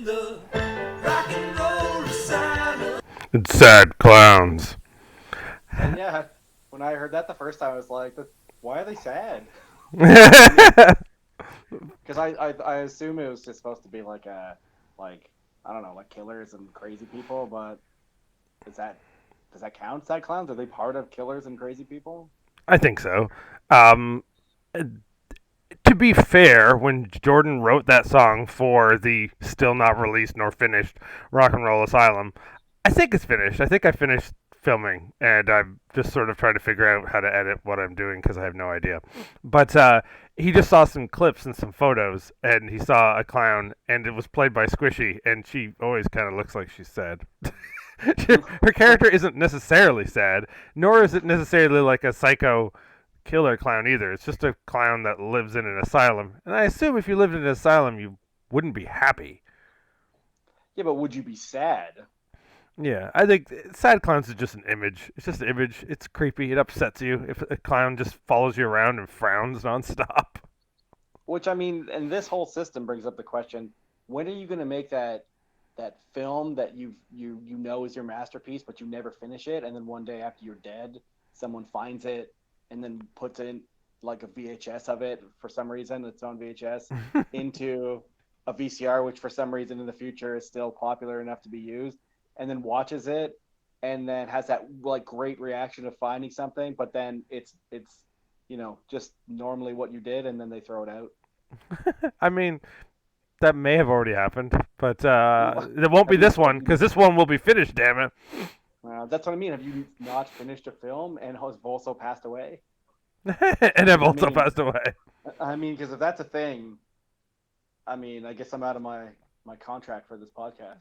the rock and roll asylum. It's sad clowns. And yeah, when I heard that the first time, I was like, why are they sad? I mean, because I assume it was just supposed to be like I don't know, like killers and crazy people, but is that does that count? Sad clowns? Are they part of killers and crazy people? I think so. Um, to be fair, when Jordan wrote that song for the still not released nor finished Rock and Roll Asylum, I think it's finished. I think I finished filming, and I'm just sort of trying to figure out how to edit what I'm doing because I have no idea. But he just saw some clips and some photos, and he saw a clown, and it was played by Squishy, and she always kind of looks like she's sad. Her character isn't necessarily sad, nor is it necessarily like a psycho killer clown either. It's just a clown that lives in an asylum. And I assume if you lived in an asylum, you wouldn't be happy. Yeah, but would you be sad? Yeah, I think sad clowns is just an image. It's just an image. It's creepy. It upsets you if a clown just follows you around and frowns nonstop. Which I mean, and this whole system brings up the question: when are you going to make that film that you know is your masterpiece, but you never finish it, and then one day after you're dead, someone finds it and then puts in like a VHS of it for some reason, its own VHS, into a VCR, which for some reason in the future is still popular enough to be used, and then watches it, and then has that like great reaction of finding something, but then it's just normally what you did, and then they throw it out. I mean, that may have already happened, but it won't be Have you, this one because this one will be finished. Damn it! that's what I mean. Have you not finished a film and has also passed away? And I've I also mean, passed away. because if that's a thing, I mean, I guess I'm out of my contract for this podcast.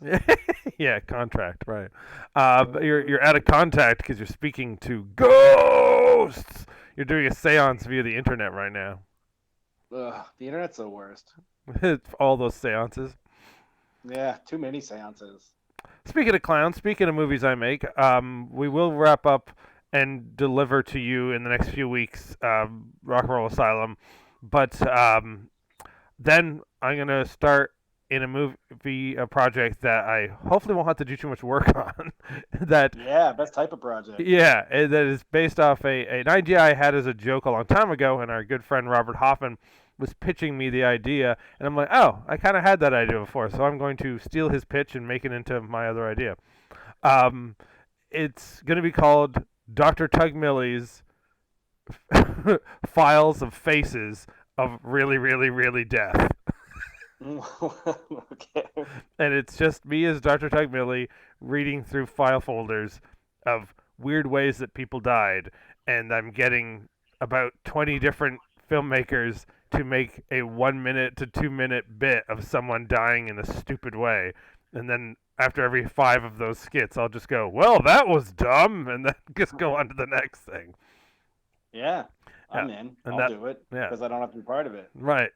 Yeah, contract, right? But you're out of contact because you're speaking to ghosts. You're doing a séance via the internet right now. Ugh, the internet's the worst. All those séances. Yeah, too many seances. Speaking of clowns, speaking of movies I make, we will wrap up and deliver to you in the next few weeks Rock and Roll Asylum. But then I'm going to start in a movie a project that I hopefully won't have to do too much work on. that Yeah, best type of project. Yeah, that is based off an idea I had as a joke a long time ago, and our good friend Robert Hoffman was pitching me the idea, and I'm like, oh, I kind of had that idea before, so I'm going to steal his pitch and make it into my other idea. It's going to be called Dr. Tug Millys' Files of Faces of Really, Really, Really Death. Okay. And it's just me as Dr. Tug Milly reading through file folders of weird ways that people died, and I'm getting about 20 different filmmakers to make a 1 minute to 2 minute bit of someone dying in a stupid way, and then after every 5 of those skits, I'll just go, "Well, that was dumb," and then just go on to the next thing. Yeah, I'm Yeah, in. and I'll do it yeah, because I don't have to be part of it. right.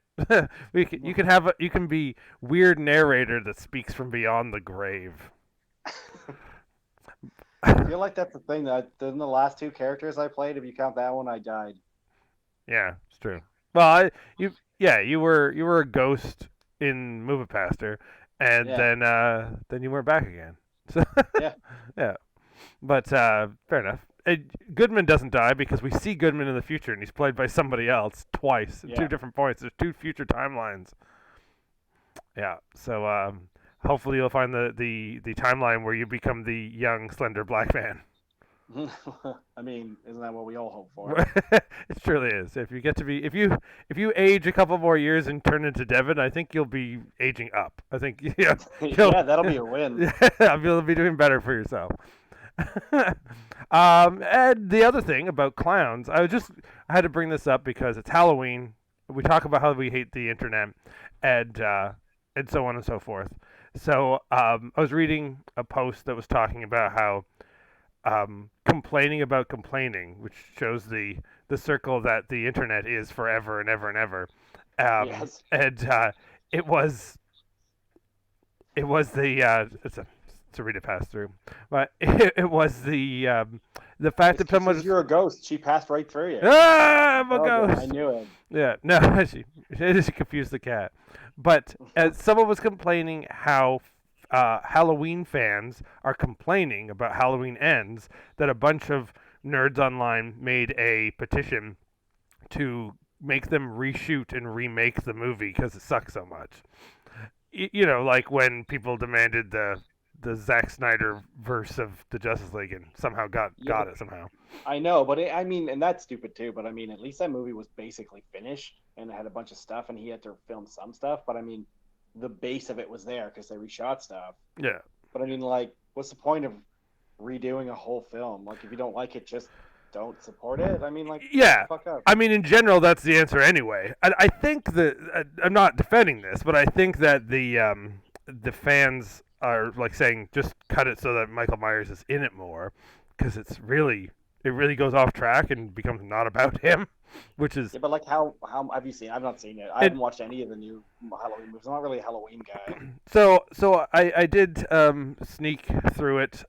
You can be weird narrator that speaks from beyond the grave. I feel like that's the thing that in the last two characters I played, if you count that one, I died. Yeah, it's true. Well, you were a ghost in Movie Pastor, and Yeah. then you weren't back again. So Yeah. yeah, but fair enough. Goodman doesn't die because we see Goodman in the future, and he's played by somebody else twice at Yeah. two different points. There's two future timelines. Yeah, so hopefully you'll find the timeline where you become the young, slender black man. I mean, isn't that what we all hope for? It surely is. If you get to be, if you age a couple more years and turn into Devin, I think you'll be aging up. I think Yeah, that'll be a win. you'll be doing better for yourself. And the other thing about clowns, I had to bring this up because it's Halloween. We talk about how we hate the internet, and so on and so forth. So I was reading a post that was talking about how complaining about complaining, which shows the circle that the internet is forever and ever and ever. Yes. And it was the it's a read a pass through, but it was the fact It's that someone because you're a ghost. She passed right through you. I'm a Okay, I ghost. knew it. Yeah, no, she confused the cat. But as someone was complaining how Halloween fans are complaining about Halloween Ends, that a bunch of nerds online made a petition to make them reshoot and remake the movie because it sucks so much. You know, like when people demanded the Zack Snyder verse of the Justice League and somehow got Yeah, it somehow. I know, but I mean, and that's stupid too. But I mean, at least that movie was basically finished and it had a bunch of stuff, and he had to film some stuff. But I mean, the base of it was there because they reshot stuff. Yeah. But I mean, like, what's the point of redoing a whole film? Like, if you don't like it, just don't support it. I mean, like, Yeah. shut the fuck up. I mean, in general, that's the answer anyway. I think that I'm not defending this, but I think that the fans are like saying just cut it so that Michael Myers is in it more, because it really goes off track and becomes not about him, which is Yeah, but like, how have you seen? I've not seen it. I haven't watched any of the new Halloween movies. I'm not really a Halloween guy. so I did sneak through it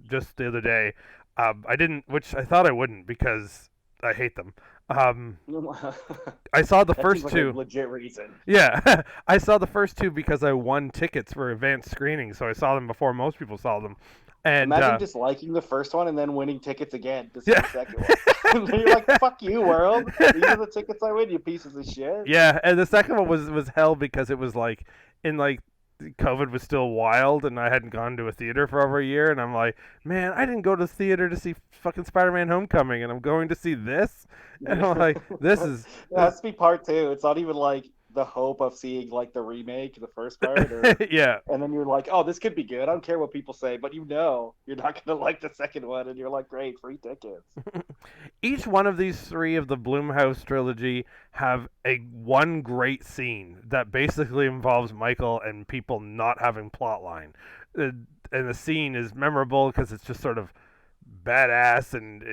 just the other day. I didn't, which I thought I wouldn't because I hate them. I saw the That first seems like two. a legit reason. Yeah, I saw the first two because I won tickets for advanced screenings, so I saw them before most people saw them. And Imagine just liking the first one and then winning tickets again to see Yeah. the second one. And then you're like, "Fuck you, world! These are the tickets I win, you pieces of shit." yeah, and the second one was hell because it was like in like COVID was still wild and I hadn't gone to a theater for over a year, and I'm like, man, I didn't go to the theater to see fucking Spider-Man: Homecoming, and I'm going to see this, and I'm like, this is It has to be part two. It's not even like the hope of seeing like the remake, the first part, or yeah. and then you're like, "Oh, this could be good. I don't care what people say," but you know you're not gonna like the second one, and you're like, "Great, free tickets." Each one of these three of the Blumhouse trilogy have one great scene that basically involves Michael and people not having plot line. And the scene is memorable because it's just sort of badass and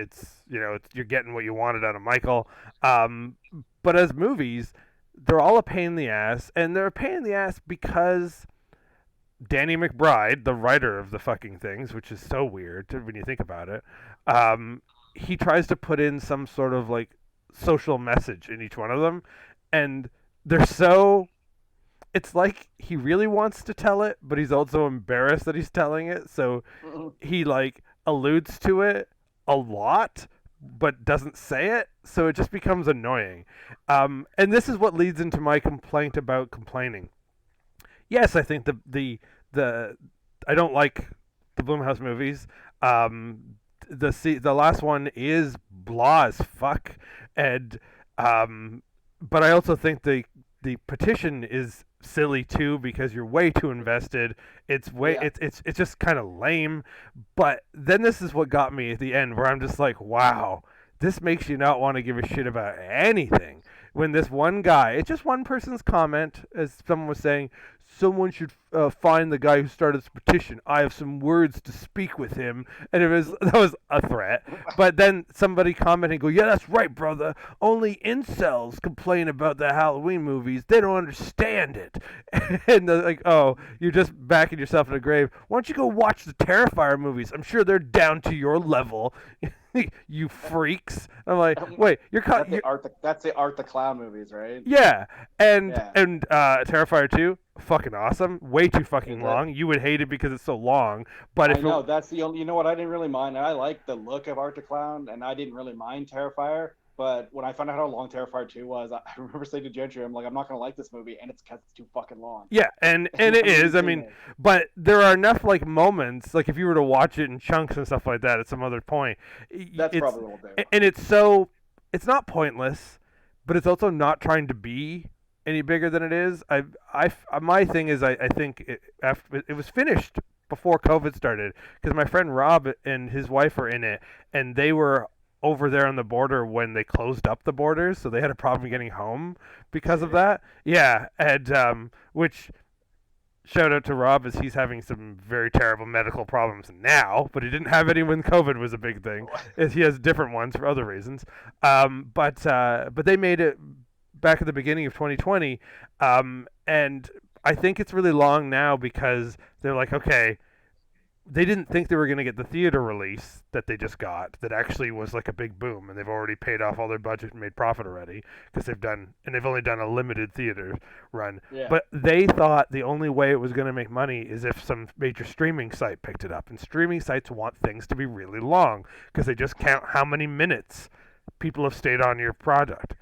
you're getting what you wanted out of Michael. But as movies, they're all a pain in the ass, and they're a pain in the ass because Danny McBride, the writer of the fucking things, which is so weird when you think about it, he tries to put in some sort of like social message in each one of them, and they're so. It's like he really wants to tell it, but he's also embarrassed that he's telling it, so he like alludes to it a lot, but doesn't say it, so it just becomes annoying. And this is what leads into my complaint about complaining. Yes, I think the I don't like the Blumhouse movies. The last one is blah as fuck, and but I also think the petition is silly too because you're way too invested. It's just kind of lame. But then this is what got me at the end, where I'm just like, wow, this makes you not want to give a shit about anything. When this one guy, it's just one person's comment, as someone was saying, someone should find the guy who started this petition. I have some words to speak with him, and that was a threat. But then somebody commented, "Go, yeah, that's right, brother. Only incels complain about the Halloween movies. They don't understand it." And they're like, "Oh, you're just backing yourself in a grave. Why don't you go watch the Terrifier movies? I'm sure they're down to your level." You freaks! I'm like, wait, That's the Art the Clown movies, right? yeah, and Yeah. Terrifier 2, fucking awesome. Way too fucking Is it? long. You would hate it because it's so long. But I if know that's the only. You know what? I didn't really mind. I like the look of Art the Clown, and I didn't really mind Terrifier. But when I found out how long Terrifier 2 was, I remember saying to Gentry, "I'm like, I'm not gonna like this movie, and it's because it's too fucking long." yeah, and it is. I Seen mean, it. but there are enough like moments, like if you were to watch it in chunks and stuff like that at some other point, That's it's, probably what we'll do. and it's not pointless, but it's also not trying to be any bigger than it is. My thing is, I think it was finished before COVID started because my friend Rob and his wife were in it, and they were over there on the border when they closed up the borders, so they had a problem getting home because of that. Yeah, and which shout out to Rob as he's having some very terrible medical problems now, but he didn't have any when COVID was a big thing. He has different ones for other reasons. But they made it back at the beginning of 2020, and I think it's really long now because they're like, okay, they didn't think they were going to get the theater release that they just got that actually was like a big boom, and they've already paid off all their budget and made profit already because they've only done a limited theater run. Yeah. But they thought the only way it was going to make money is if some major streaming site picked it up, and streaming sites want things to be really long because they just count how many minutes people have stayed on your product.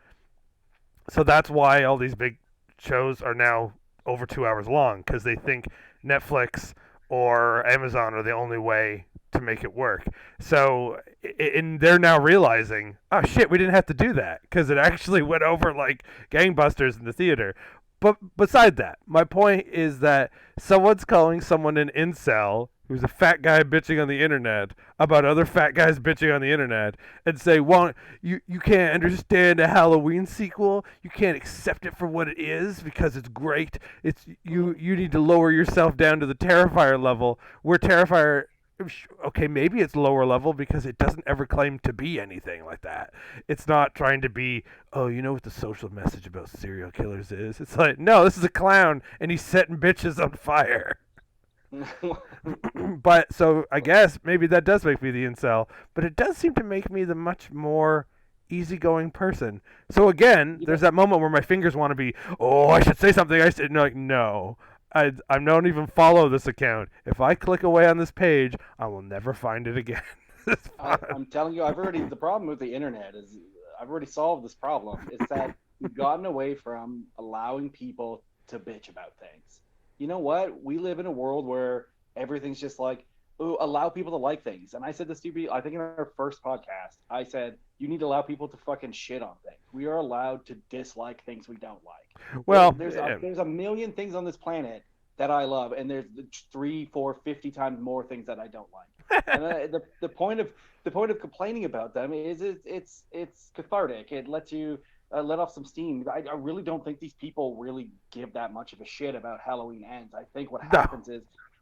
So that's why all these big shows are now over 2 hours long because they think Netflix or Amazon are the only way to make it work. So, and they're now realizing, oh shit, we didn't have to do that because it actually went over like gangbusters in the theater. But beside that, my point is that someone's calling someone an incel who's a fat guy bitching on the internet about other fat guys bitching on the internet and say, well, you can't understand a Halloween sequel. You can't accept it for what it is because it's great. It's you need to lower yourself down to the Terrifier level. Where Terrifier, okay, maybe it's lower level because it doesn't ever claim to be anything like that. It's not trying to be, oh, you know what the social message about serial killers is? It's like, no, this is a clown and he's setting bitches on fire. But so I guess maybe that does make me the incel, but it does seem to make me the much more easygoing person. So again, there's that moment where my fingers want to be, oh, I should say something. I said, no, like, no. I don't even follow this account. If I click away on this page, I will never find it again. I'm telling you, the problem with the internet is I've already solved this problem. It's that we've gotten away from allowing people to bitch about things. You know what? We live in a world where everything's just like, oh, allow people to like things. And I said this to you, I think in our first podcast, I said, you need to allow people to fucking shit on things. We are allowed to dislike things we don't like. Well, there's a million things on this planet that I love, and there's 3, 4, 50 times more things that I don't like. And the point of complaining about them is it's cathartic. It lets you let off some steam. I really don't think these people really give that much of a shit about Halloween Ends. I think what happens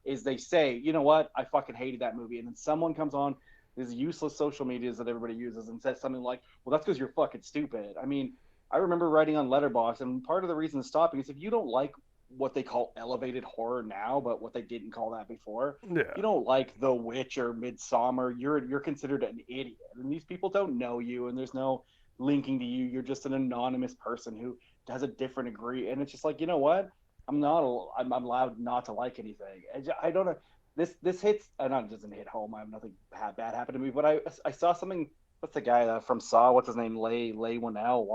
is they say, you know what, I fucking hated that movie, and then someone comes on these useless social medias that everybody uses and says something like, well, that's because you're fucking stupid. I mean, I remember writing on Letterboxd, and part of the reason stopping is if you don't like what they call elevated horror now, but what they didn't call that before. Yeah. You don't like The Witch or Midsommar, you're considered an idiot. And these people don't know you, and there's no linking to you. You're just an anonymous person who has a different degree. And it's just like, you know what? I'm allowed not to like anything. I don't know. This hits, and it doesn't hit home. I have nothing bad happen to me, but I saw something. What's the guy from Saw? What's his name? Leigh Whannell.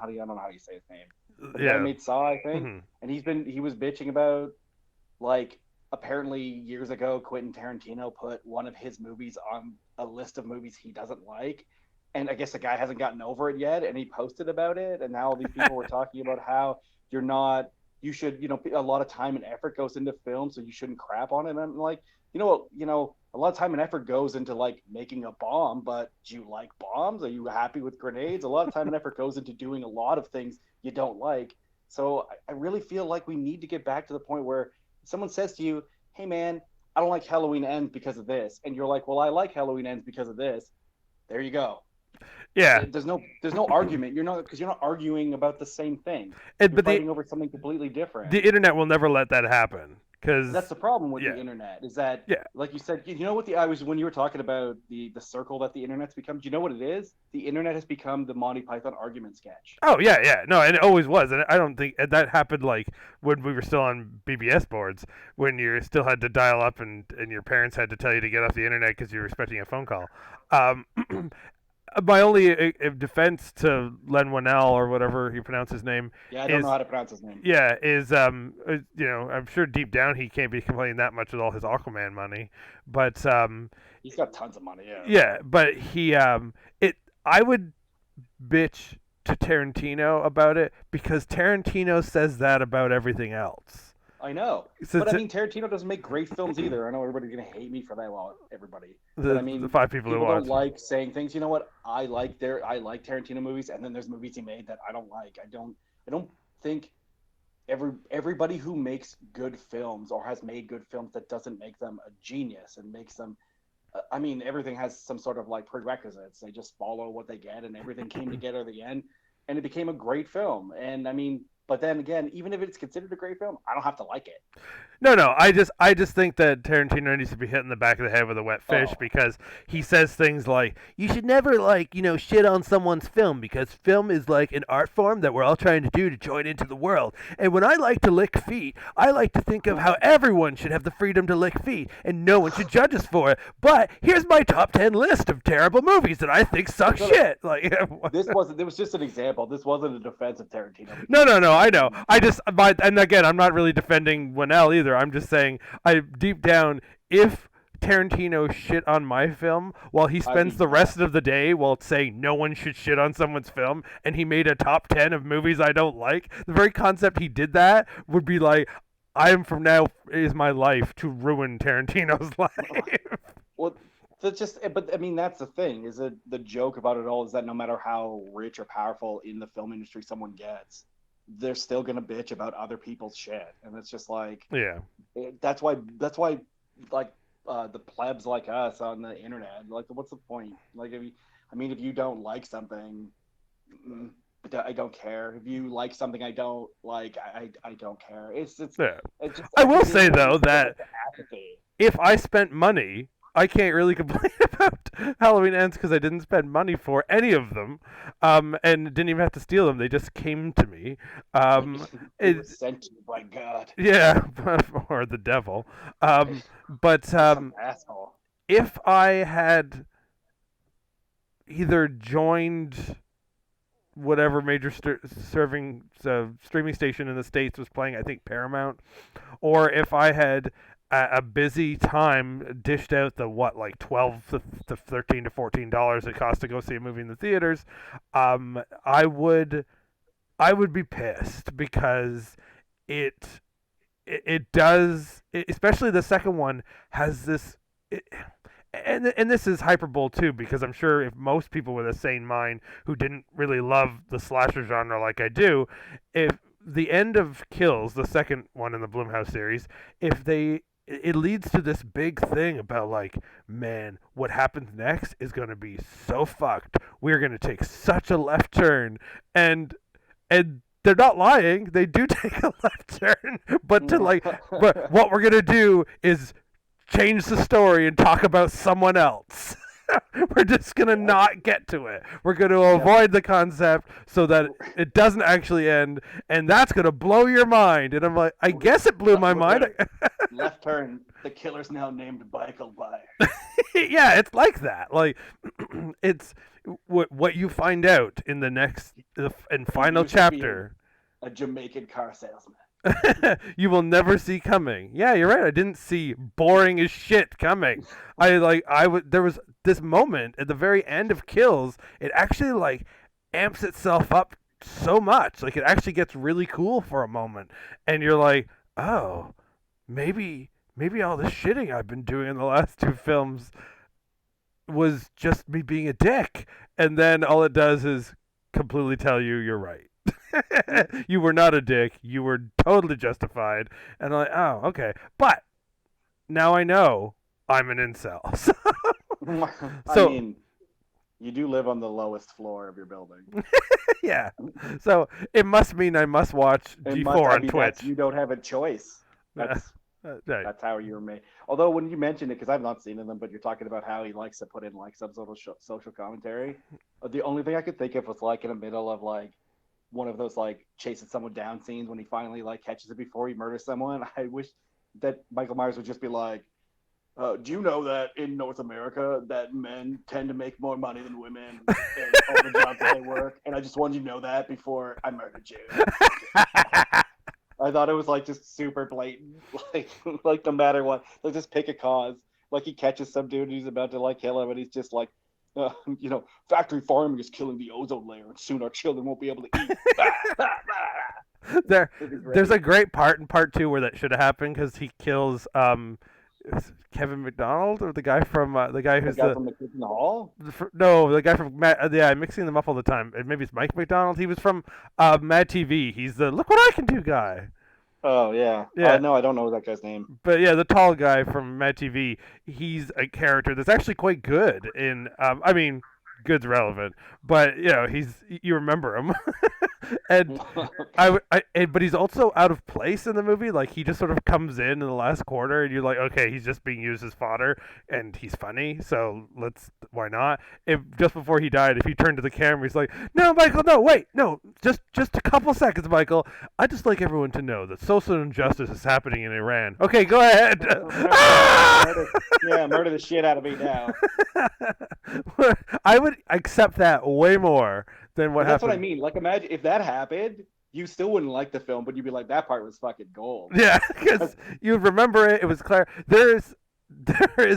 I don't know how you say his name. The guy made Saw, I think, and he was bitching about, like, apparently years ago Quentin Tarantino put one of his movies on a list of movies he doesn't like, and I guess the guy hasn't gotten over it yet, and he posted about it, and now all these people were talking about how you should, a lot of time and effort goes into film, so you shouldn't crap on it. And I'm like, a lot of time and effort goes into, like, making a bomb, but do you like bombs? Are you happy with grenades? A lot of time and effort goes into doing a lot of things you don't like. So I really feel like we need to get back to the point where someone says to you, hey man, I don't like Halloween Ends because of this. And you're like, well, I like Halloween Ends because of this. There you go. Yeah. There's no argument. You're not arguing about the same thing. You're fighting over something completely different. The internet will never let that happen. Because that's the problem with the internet, is that, like you said, you know what when you were talking about the circle that the internet's become, do you know what it is? The internet has become the Monty Python argument sketch. Oh, yeah. No, and it always was. And I don't think that happened, like, when we were still on BBS boards, when you still had to dial up and your parents had to tell you to get off the internet because you were expecting a phone call. My only defense to Len Whannell, or whatever you pronounce his name. Yeah, I don't know how to pronounce his name. Yeah, I'm sure deep down he can't be complaining that much with all his Aquaman money, but he's got tons of money. Yeah. Yeah, but I would bitch to Tarantino about it because Tarantino says that about everything else. I know, but I mean, Tarantino doesn't make great films either. I know everybody's gonna hate me for that. Well, everybody. But I mean, the 5 people who don't like saying things. You know what? I like Tarantino movies, and then there's movies he made that I don't like. I don't think everybody who makes good films or has made good films, that doesn't make them a genius and makes them. I mean, everything has some sort of, like, prerequisites. They just follow what they get, and everything came together at the end, and it became a great film. And I mean, But then again, even if it's considered a great film, I don't have to like it. No. I just think that Tarantino needs to be hit in the back of the head with a wet fish Oh. because he says things like, "You should never shit on someone's film because film is like an art form that we're all trying to do to join into the world. And when I like to lick feet, I like to think of how everyone should have the freedom to lick feet and no one should judge us for it. But here's my top 10 list of terrible movies that I think suck shit." Like This was just an example. This wasn't a defense of Tarantino. No, I know. And again, I'm not really defending Winnell either. I'm just saying, deep down, if Tarantino shit on my film while he spends the rest of the day while saying no one should shit on someone's film, and he made a top 10 of movies I don't like, the very concept he did that would be like, I am from now is my life to ruin Tarantino's life. Well, but I mean, that's the thing. Is it the joke about it all is that no matter how rich or powerful in the film industry someone gets, they're still gonna bitch about other people's shit, and it's just like, Yeah. That's why, like, the plebs like us on the internet, like, what's the point? Like, if you don't like something, I don't care. If you like something I don't like, I don't care. Yeah. It's just, I will say though that apathy. if I spent money, I can't really complain about Halloween Ends because I didn't spend money for any of them, and didn't even have to steal them. They just came to me. It was sent to you by God. Yeah, or the devil. But Some asshole. if I had either joined whatever major streaming station in the States was playing, I think Paramount, or if I had a busy time dished out the like $12 to $13 to $14 it costs to go see a movie in the theaters, I would be pissed because it does, especially the second one has this. And this is hyperbole too, because I'm sure if most people with a sane mind who didn't really love the slasher genre like I do, if the end of Kills, the second one in the Blumhouse series, it leads to this big thing about like, man, what happens next is going to be so fucked. We're going to take such a left turn, and they're not lying. They do take a left turn, but but what we're going to do is change the story and talk about someone else. We're just going to not get to it. We're going to avoid the concept so that it doesn't actually end, and that's going to blow your mind. And I'm like, I guess it blew my mind. Left turn. The killer's now named Michael Myers. Yeah, it's like that. Like, it's what you find out in the next and final chapter. A Jamaican car salesman. You will never see coming. Yeah, you're right. I didn't see boring as shit coming. There was this moment at the very end of Kills. It actually like amps itself up so much. Like, it actually gets really cool for a moment, and you're like, oh, maybe all the shitting I've been doing in the last two films was just me being a dick, and then all it does is completely tell you you're right. You were not a dick. You were totally justified. And I'm like, oh, okay. But now I know I'm an incel. I mean, you do live on the lowest floor of your building. Yeah. So it must mean I must watch G4 on Twitch. You don't have a choice. That's how you were made. Although when you mentioned it, because I've not seen them, but you're talking about how he likes to put in like some sort of social commentary. The only thing I could think of was like in the middle of like one of those like chasing someone down scenes when he finally like catches it before he murders someone. I wish that Michael Myers would just be like, do you know that in North America that men tend to make more money than women in all the jobs that they work? And I just wanted you to know that before I murdered you. I thought it was like just super blatant, like no matter what, like just pick a cause. Like he catches some dude who's about to like kill him, and he's just like, factory farming is killing the ozone layer, and soon our children won't be able to eat. There's a great part in part 2 where that should have happened because he kills Kevin McDonald, or the guy from from the Kids in the Hall. No, the guy from I'm mixing them up all the time. Maybe it's Mike McDonald. He was from Mad TV. He's the look what I can do guy. Oh yeah. No, I don't know that guy's name. But yeah, the tall guy from Mad TV. He's a character that's actually quite good in. good's relevant, but you remember him, and but he's also out of place in the movie. Like he just sort of comes in the last quarter, and you're like, okay, he's just being used as fodder, and he's funny, so why not? If just before he died, if he turned to the camera, he's like, no, Michael, no, wait, no, just a couple seconds, Michael. I'd just like everyone to know that social injustice is happening in Iran. Okay, go ahead. Murder the shit out of me now. I would accept that way more than what happened. That's what I mean. Like, imagine if that happened, you still wouldn't like the film, but you'd be like, that part was fucking gold. Yeah, because you remember it. It was clear. There is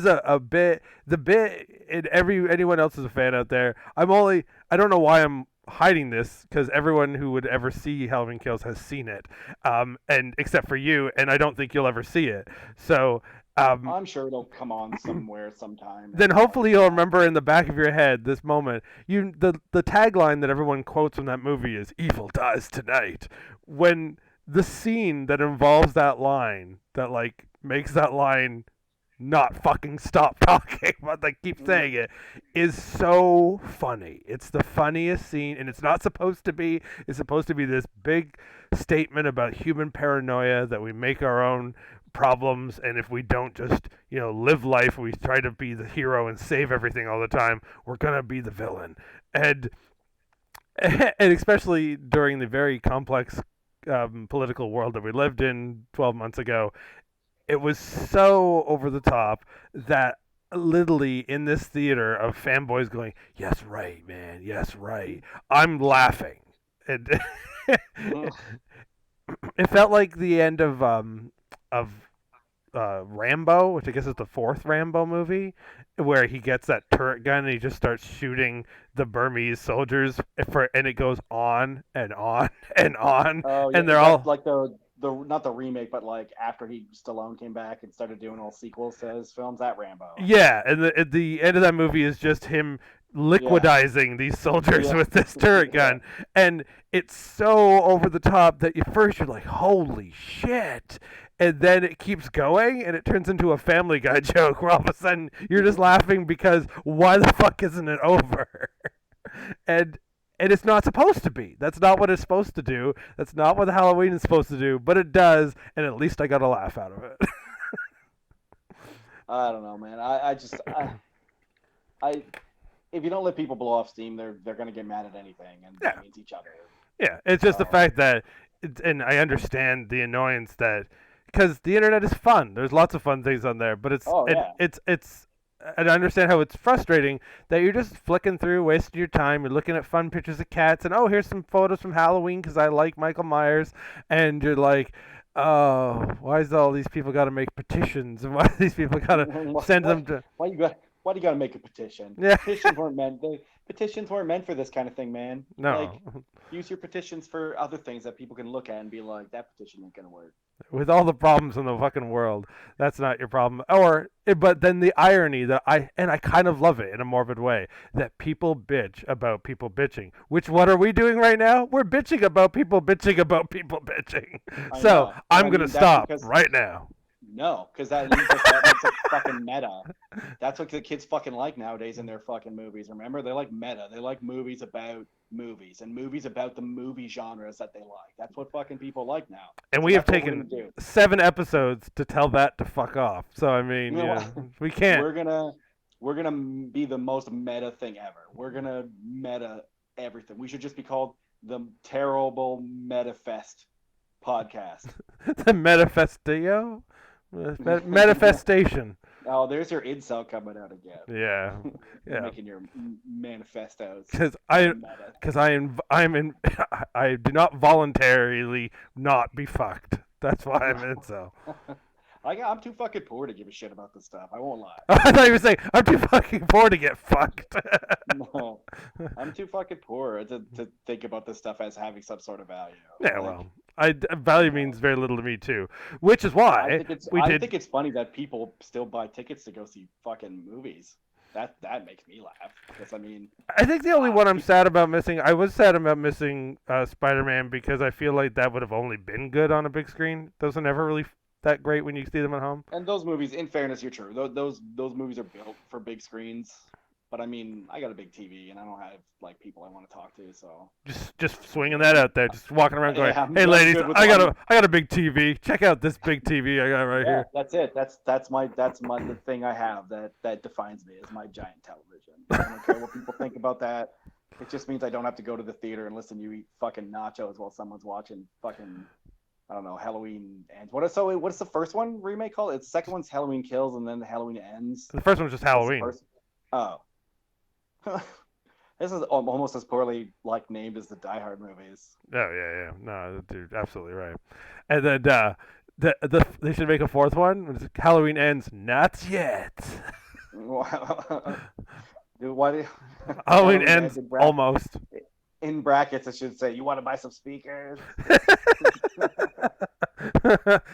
a bit. The bit, and anyone else is a fan out there. I don't know why I'm hiding this, because everyone who would ever see Halloween Kills has seen it, and except for you, and I don't think you'll ever see it. So. I'm sure it'll come on somewhere sometime. Then hopefully you'll remember in the back of your head this moment. The tagline that everyone quotes from that movie is "Evil dies tonight." When the scene that involves that line, that like makes that line not fucking stop talking, but they keep saying it, is so funny. It's the funniest scene, and it's not supposed to be. It's supposed to be this big statement about human paranoia, that we make our own problems, and if we don't just live life, we try to be the hero and save everything all the time, we're gonna be the villain. And especially during the very complex political world that we lived in 12 months ago, it was so over the top that literally in this theater of fanboys going, yes, right, man, yes, right, I'm laughing. And it felt like the end of Rambo, which I guess is the fourth Rambo movie, where he gets that turret gun and he just starts shooting the Burmese soldiers, and it goes on and on and on, and they're all like the not the remake, but like after Stallone came back and started doing all sequels to his films, that Rambo. Yeah, and the end of that movie is just him liquidizing these soldiers with this turret gun, and it's so over the top that at first you're like, holy shit, and then it keeps going and it turns into a Family Guy joke where all of a sudden you're just laughing because why the fuck isn't it over? and it's not supposed to be. That's not what it's supposed to do. That's not what Halloween is supposed to do, but it does, and at least I got a laugh out of it. I don't know, man. If you don't let people blow off steam, they're going to get mad at anything, and that means each other. Yeah, it's just the fact that, and I understand the annoyance that, because the internet is fun. There's lots of fun things on there, but it's and I understand how it's frustrating that you're just flicking through, wasting your time. You're looking at fun pictures of cats, and here's some photos from Halloween because I like Michael Myers, and you're like, oh, why is all these people got to make petitions, and why do these people got to send them to? Why do you got to make a petition? Yeah. Petitions weren't meant for this kind of thing, man. No. Like, use your petitions for other things that people can look at and be like, that petition ain't gonna work. With all the problems in the fucking world, that's not your problem. But then the irony that I kind of love it in a morbid way, that people bitch about people bitching. What are we doing right now? We're bitching about people bitching about people bitching. So I'm gonna stop right now. No, because that makes it fucking meta. That's what the kids fucking like nowadays in their fucking movies. Remember, they like meta. They like movies about movies and movies about the movie genres that they like. That's what fucking people like now. And we have taken 7 episodes to tell that to fuck off. So I mean, we can't. We're gonna be the most meta thing ever. We're gonna meta everything. We should just be called the Terrible Metafest podcast. The Metafestio? Manifestation. Oh, there's your incel coming out again. Yeah. Making your manifestos. Because I do not voluntarily not be fucked. That's why I'm an incel. I'm too fucking poor to give a shit about this stuff. I won't lie. I thought you were saying I'm too fucking poor to get fucked. No, I'm too fucking poor to think about this stuff as having some sort of value. Yeah, value means very little to me too, which is why I think it's funny that people still buy tickets to go see fucking movies. That makes me laugh because I think the only one I'm sad about missing. I was sad about missing Spider-Man because I feel like that would have only been good on a big screen. Those are never really that great when you see them at home. And those movies, in fairness, you're true. Those movies are built for big screens. But I mean, I got a big TV, and I don't have like people I want to talk to. So Just swinging that out there, just walking around going, yeah, "Hey, I'm ladies, good with I got a big TV. Check out this big TV I got right yeah, here." that's it. That's my the thing I have that defines me is my giant television. I don't care what people think about that. It just means I don't have to go to the theater and listen to you eat fucking nachos while someone's watching fucking I don't know Halloween ends. What's the first one remake called? It's the second one's Halloween Kills and then Halloween Ends. The first one's just Halloween. Oh, this is almost as poorly like named as the Die Hard movies. Oh yeah. No, dude, absolutely right. And then they should make a fourth one. It's Halloween Ends, not yet. Dude, why do Halloween Ends almost. In brackets, it should say, "You want to buy some speakers?"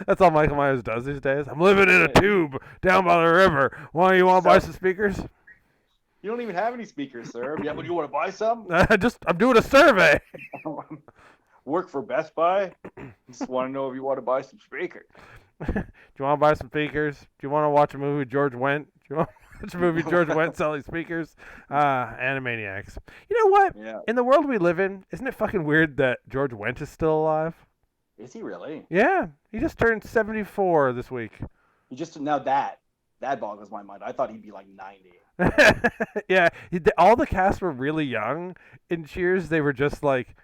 That's all Michael Myers does these days. I'm living in a tube down by the river. Why you want to buy some speakers? You don't even have any speakers, sir. Yeah, but you want to buy some? I'm doing a survey. Work for Best Buy? Just want to know if you want to buy some speakers. Do you want to buy some speakers? Do you want to watch a movie George Wendt? Do you want to watch a movie George Wendt selling speakers? Animaniacs. You know what? Yeah. In the world we live in, isn't it fucking weird that George Wendt is still alive? Is he really? Yeah. He just turned 74 this week. Now that boggles my mind. I thought he'd be like 90. Yeah. All the cast were really young. In Cheers, they were just like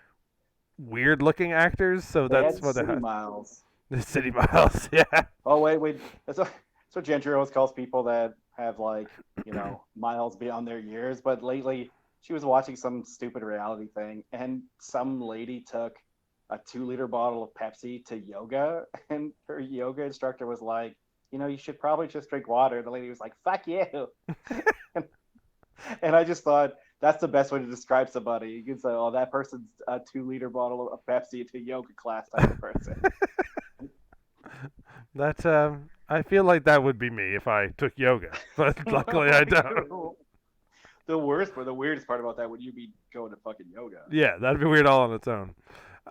weird looking actors, so that's what they had. Miles. The City Miles, yeah. Oh wait. That's what Gentry always calls people that have like, miles beyond their years. But lately she was watching some stupid reality thing and some lady took a 2-liter bottle of Pepsi to yoga and her yoga instructor was like, you should probably just drink water. The lady was like, fuck you. and I just thought that's the best way to describe somebody. You can say, oh, that person's a 2-liter bottle of Pepsi to yoga class type of person. That's I feel like that would be me if I took yoga, but luckily I don't. The weirdest part about that would you be going to fucking yoga? Yeah, that'd be weird all on its own.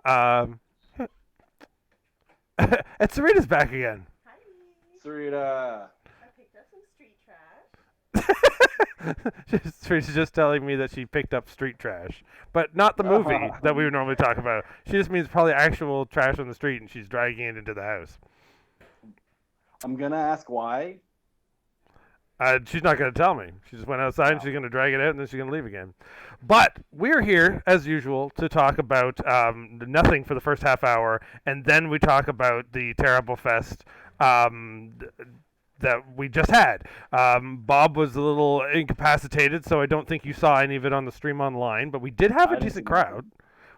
And Sarita's back again. Hi. Sarita. I picked up some street trash. She's just telling me that she picked up street trash, but not the movie that we would normally talk about. She just means probably actual trash on the street, and she's dragging it into the house. I'm gonna ask why. She's not going to tell me. She just went outside and she's going to drag it out and then she's going to leave again. But we're here, as usual, to talk about nothing for the first half hour, and then we talk about the Terriblefest that we just had. Bob was a little incapacitated, so I don't think you saw any of it on the stream online, but we did have a decent crowd.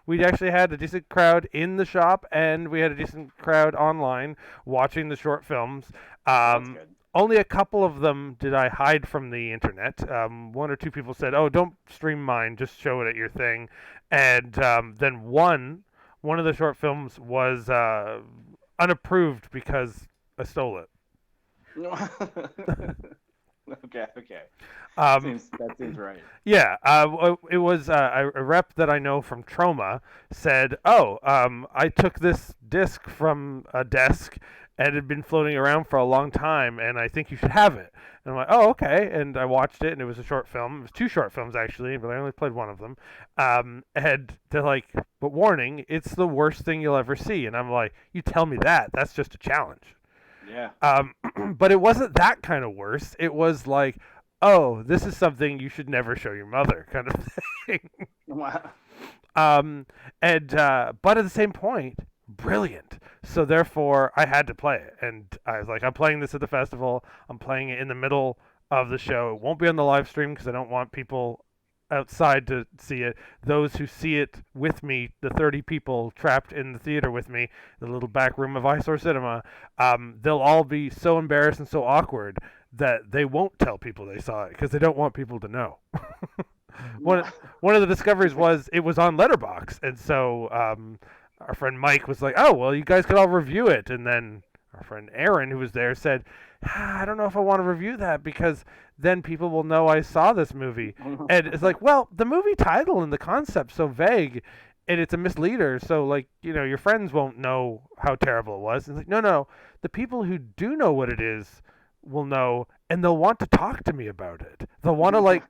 We actually had a decent crowd in the shop, and we had a decent crowd online watching the short films. That's good. Only a couple of them did I hide from the internet. One or two people said, "Oh, don't stream mine, just show it at your thing." And then one of the short films was unapproved because I stole it. Okay. That seems right. Yeah, it was a rep that I know from Trauma said, "Oh, I took this disc from a desk and it had been floating around for a long time, and I think you should have it." And I'm like, "Oh, okay." And I watched it, and it was a short film. It was 2 short films actually, but I only played one of them. And they're like, "But warning, it's the worst thing you'll ever see." And I'm like, "You tell me that? That's just a challenge." Yeah. But it wasn't that kind of worse. It was like, "Oh, this is something you should never show your mother," kind of thing. Wow. But at the same point, brilliant. So therefore, I had to play it, and I was like, "I'm playing this at the festival. I'm playing it in the middle of the show. It won't be on the live stream because I don't want people outside to see it. Those who see it with me, the 30 people trapped in the theater with me, the little back room of Eyesore Cinema, they'll all be so embarrassed and so awkward that they won't tell people they saw it because they don't want people to know." One of the discoveries was it was on Letterboxd, and so our friend Mike was like, "Oh, well, you guys could all review it." And then our friend Aaron, who was there, said, "I don't know if I want to review that because then people will know I saw this movie." And it's like, well, the movie title and the concept's so vague, and it's a misleader, so, like, your friends won't know how terrible it was. And it's like, no, the people who do know what it is will know, and they'll want to talk to me about it. They'll want to, like,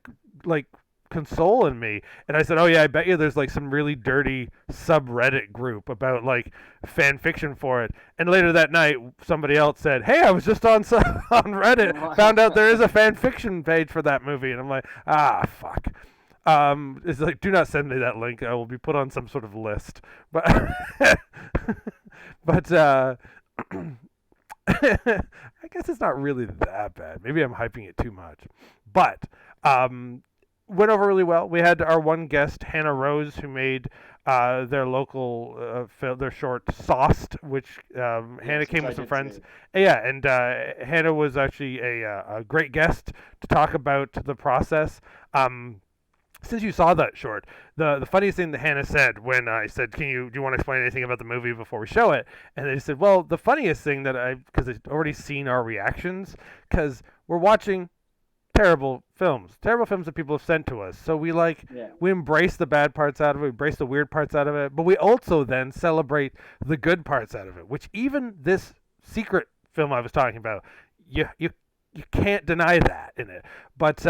like consoling me, and I said, "Oh yeah, I bet you there's like some really dirty subreddit group about like fan fiction for it." And later that night, somebody else said, "Hey, I was just on on Reddit, found out there is a fan fiction page for that movie," and I'm like, "Ah, fuck." It's like, do not send me that link. I will be put on some sort of list. But but I guess it's not really that bad. Maybe I'm hyping it too much. But went over really well. We had our one guest, Hannah Rose, who made their local their short Sauced, which Hannah came with some friends. Yeah, and Hannah was actually a great guest to talk about the process. Since you saw that short, the funniest thing that Hannah said when I said, do you want to explain anything about the movie before we show it? And they said, well, the funniest thing because they've already seen our reactions, because we're watching terrible films that people have sent to us. So we embrace the bad parts out of it, we embrace the weird parts out of it, but we also then celebrate the good parts out of it, which even this secret film I was talking about, you can't deny that in it. But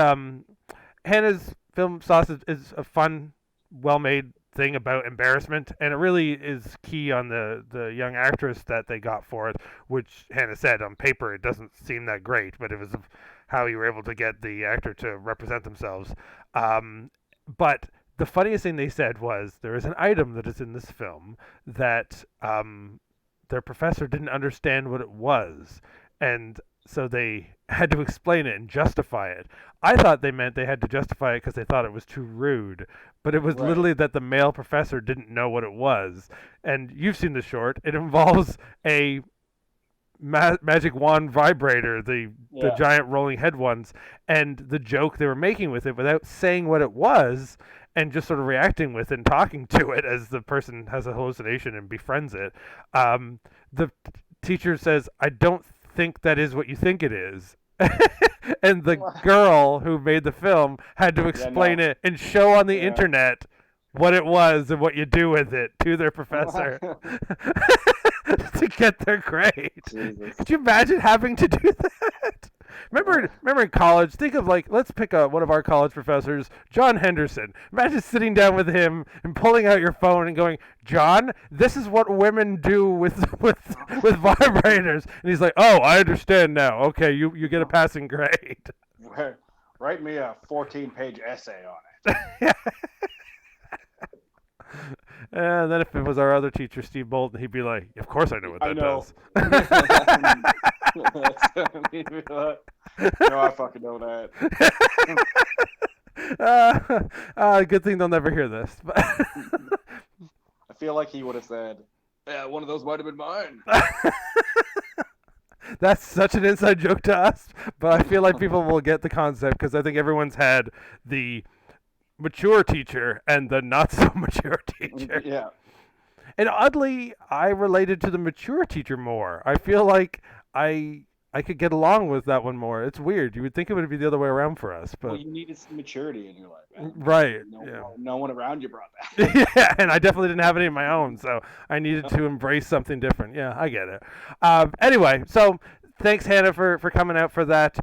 Hannah's film Sauce is a fun, well-made thing about embarrassment, and it really is key on the young actress that they got for it, which Hannah said on paper it doesn't seem that great, but it was how you were able to get the actor to represent themselves. But the funniest thing they said was there is an item that is in this film that their professor didn't understand what it was, and so they had to explain it and justify it. I thought they meant they had to justify it because they thought it was too rude, but it was literally that the male professor didn't know what it was. And you've seen the short. It involves a magic wand vibrator, the giant rolling head ones, and the joke they were making with it without saying what it was and just sort of reacting with it and talking to it as the person has a hallucination and befriends it. The teacher says, I don't think that is what you think it is. And the girl who made the film had to explain it and show on the internet what it was and what you do with it to their professor to get their grade. Jesus. Could you imagine having to do that? Remember in college, think of let's pick one of our college professors, John Henderson. Imagine sitting down with him and pulling out your phone and going, John, this is what women do with vibrators. And he's like, oh, I understand now. Okay, you get a passing grade. Write me a 14-page essay on it. And then if it was our other teacher, Steve Bolton, he'd be like, of course I know what that does. No, I fucking know that. Good thing they'll never hear this. I feel like he would have said, yeah, one of those might have been mine. That's such an inside joke to us, but I feel like people will get the concept because I think everyone's had the mature teacher and the not so mature teacher. Yeah. And oddly, I related to the mature teacher more. I feel like I could get along with that one more. It's weird. You would think it would be the other way around for us, but you needed some maturity in your life, man. Right. No one around you brought that. Yeah, and I definitely didn't have any of my own, so I needed to embrace something different. Yeah, I get it. Anyway, so thanks, Hannah, for coming out for that.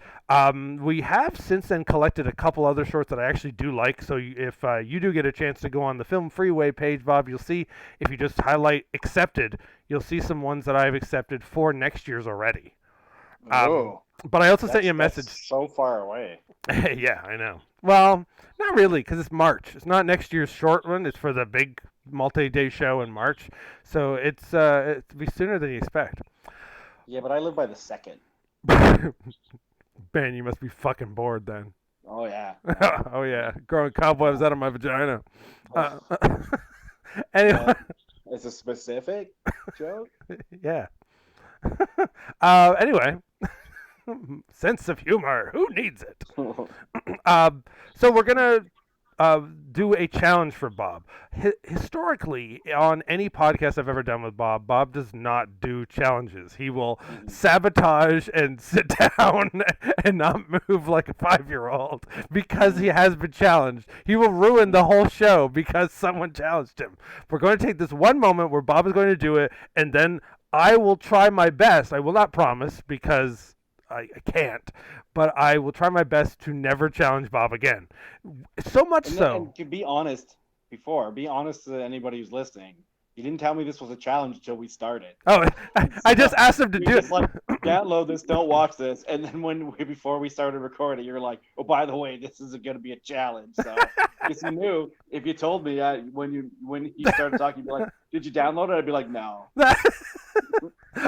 We have since then collected a couple other shorts that I actually do like. So if you do get a chance to go on the Film Freeway page, Bob, you'll see if you just highlight accepted, you'll see some ones that I've accepted for next year's already. But I also sent you a message. So far away. Yeah, I know. Well, not really, because it's March. It's not next year's short one. It's for the big multi-day show in March. So it'll be sooner than you expect. Yeah, but I live by the second. Ben, you must be fucking bored then. Oh, yeah. Oh, yeah. Growing cobwebs out of my vagina. Anyway. It's a specific joke? Yeah. Anyway. Sense of humor. Who needs it? So we're going to do a challenge for Bob. Historically, on any podcast I've ever done with Bob, Bob does not do challenges. He will sabotage and sit down and not move like a 5-year-old because he has been challenged. He will ruin the whole show because someone challenged him. We're going to take this one moment where Bob is going to do it, and then I will try my best. I will not promise because I can't. But I will try my best to never challenge Bob again. So much And to be honest, be honest to anybody who's listening. You didn't tell me this was a challenge until we started. Oh, I just asked him to You do just it. like download this, don't watch this, and then before we started recording, you're like, oh, by the way, this is going to be a challenge. So because you knew if you told me when you started talking, you'd be like, did you download it? I'd be like, no.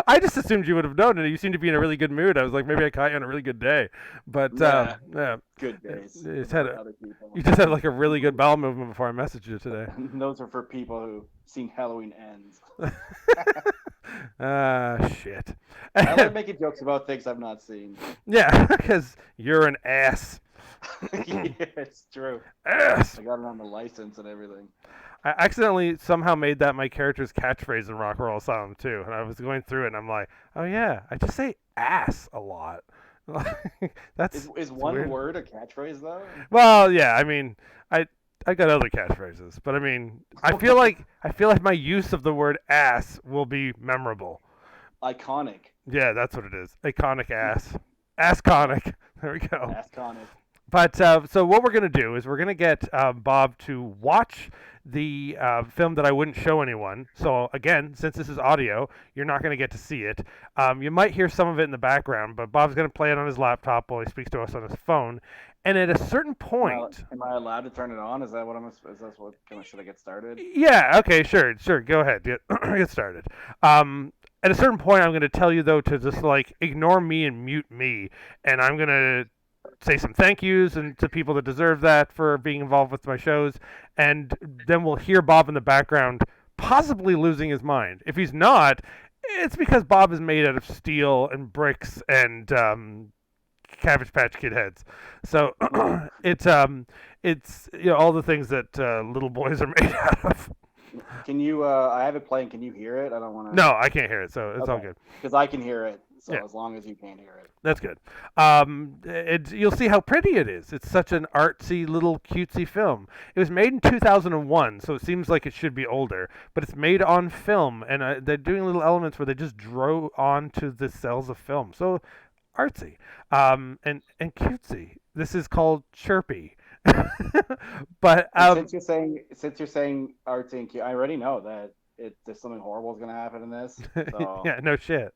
I just assumed you would have known, and you seem to be in a really good mood. I was like, maybe I caught you on a really good day, but Nah. yeah, Good days. you You just had like a really good bowel movement before I messaged you today. Those are for people who seen Halloween Ends. Shit. I like making jokes about things I've not seen. Yeah, because you're an ass. Yeah, it's true. Ass. I got it on the license and everything. I accidentally somehow made that my character's catchphrase in Roll Asylum too, and I was going through it, and I'm like, oh yeah, I just say ass a lot. That's is one weird. word a catchphrase though? Well, yeah, I mean, I got other catchphrases, but I mean, I feel like my use of the word ass will be memorable. Iconic. Yeah, that's what it is. Iconic ass. Assconic. There we go. Iconic. But so what we're going to do is we're going to get Bob to watch the film that I wouldn't show anyone. So again, since this is audio, you're not going to get to see it. You might hear some of it in the background, but Bob's going to play it on his laptop while he speaks to us on his phone. And at a certain point, am I allowed to turn it on? Is that what should I get started? Yeah. Okay. Sure. Go ahead. Get started. At a certain point, I'm going to tell you though to just like ignore me and mute me, and I'm going to say some thank yous and to people that deserve that for being involved with my shows, and then we'll hear Bob in the background possibly losing his mind. If he's not, it's because Bob is made out of steel and bricks and Cabbage Patch Kid heads. So it's all the things that little boys are made out of. Can you? I have it playing. Can you hear it? I don't want to. No, I can't hear it, so it's all good. Because I can hear it. So Yeah. as long as you can't hear it. That's good. You'll see how pretty it is. It's such an artsy, little cutesy film. It was made in 2001, so it seems like it should be older, but it's made on film, and they're doing little elements where they just drew onto the cells of film. So artsy and cutesy. This is called Chirpy. But since you're saying artsy and cute, I already know that there's something horrible is going to happen in this. So. Yeah, no shit.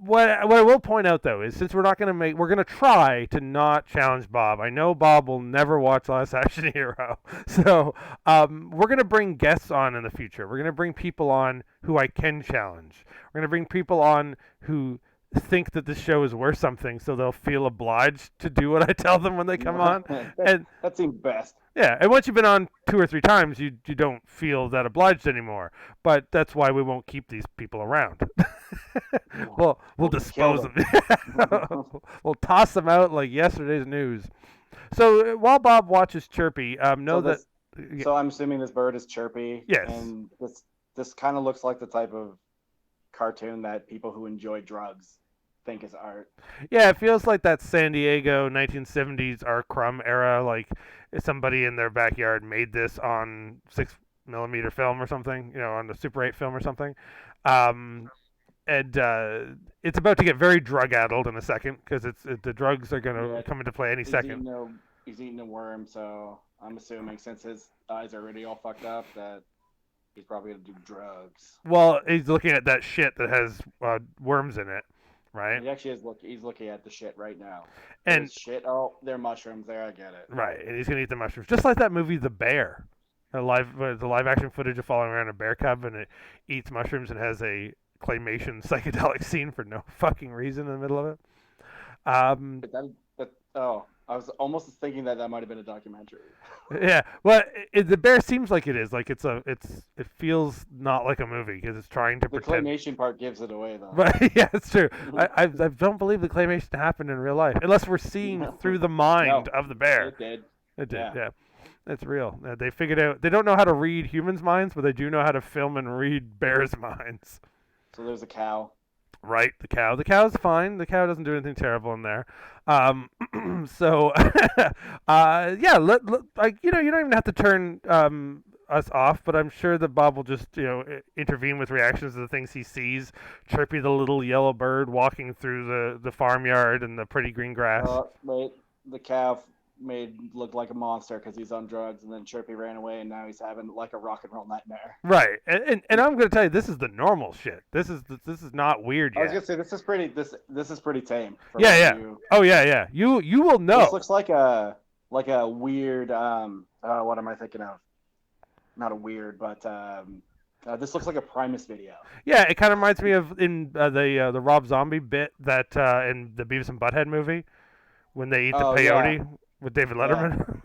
What I will point out though is since we're going to try to not challenge Bob. I know Bob will never watch Last Action Hero, so we're going to bring guests on in the future. We're going to bring people on who I can challenge. We're going to bring people on who think that this show is worth something, so they'll feel obliged to do what I tell them when they come on. That seems best. Yeah, and once you've been on 2 or 3 times, you don't feel that obliged anymore. But that's why we won't keep these people around. we'll dispose of them. We'll toss them out like yesterday's news. So while Bob watches Chirpy, So I'm assuming this bird is Chirpy. Yes. And this kind of looks like the type of cartoon that people who enjoy drugs think is art. Yeah, it feels like that San Diego 1970s R. Crumb era, like somebody in their backyard made this on 6mm film or something, on the Super 8 film or something. And it's about to get very drug-addled in a second because the drugs are going to come into play any second. He's eating a worm, so I'm assuming since his eyes are already all fucked up that he's probably going to do drugs. Well, he's looking at that shit that has worms in it. Right. He actually is. He's looking at the shit right now. And shit. Oh, they're mushrooms. There, I get it. Right, and he's gonna eat the mushrooms, just like that movie, The Bear, the live action footage of following around a bear cub, and it eats mushrooms and has a claymation psychedelic scene for no fucking reason in the middle of it. I was almost thinking that might have been a documentary. Yeah, well, The Bear seems like it is. Like it feels not like a movie because it's trying to pretend. The claymation part gives it away, though. Right? Yeah, it's true. I don't believe the claymation happened in real life, unless we're seeing through the mind of the bear. It did. It did. Yeah. It's real. They figured out. They don't know how to read humans' minds, but they do know how to film and read bears' minds. So there's a cow. Right, the cow. The cow's fine. The cow doesn't do anything terrible in there. So, yeah. You don't even have to turn us off, but I'm sure that Bob will just intervene with reactions to the things he sees. Chirpy, the little yellow bird walking through the farmyard and the pretty green grass. Wait, the calf looked like a monster because he's on drugs, and then Chirpy ran away, and now he's having like a rock and roll nightmare. Right, and I'm going to tell you, this is the normal shit. This is not weird yet. I was going to say this is pretty tame. Yeah. Oh yeah. You will know. This looks like a weird. What am I thinking of? Not a weird, but this looks like a Primus video. Yeah, it kind of reminds me of in the Rob Zombie bit that in the Beavis and Butthead movie when they eat the peyote with David Letterman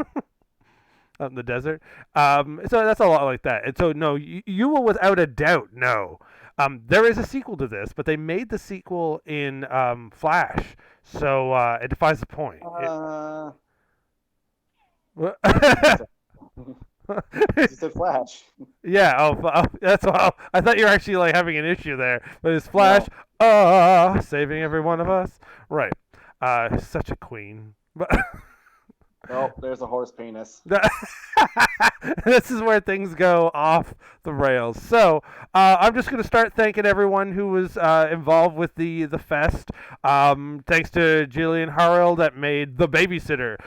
out in the desert. So that's a lot like that. And so no, you will without a doubt know. There is a sequel to this, but they made the sequel in Flash, so it defies the point. You said Flash. Yeah. Oh, that's all. I thought you were actually like having an issue there, but it's Flash. Saving every one of us. Right. Such a queen. But oh, there's a horse penis. This is where things go off the rails. So I'm just going to start thanking everyone who was involved with the fest. Thanks to Jillian Harrell that made The Babysitter.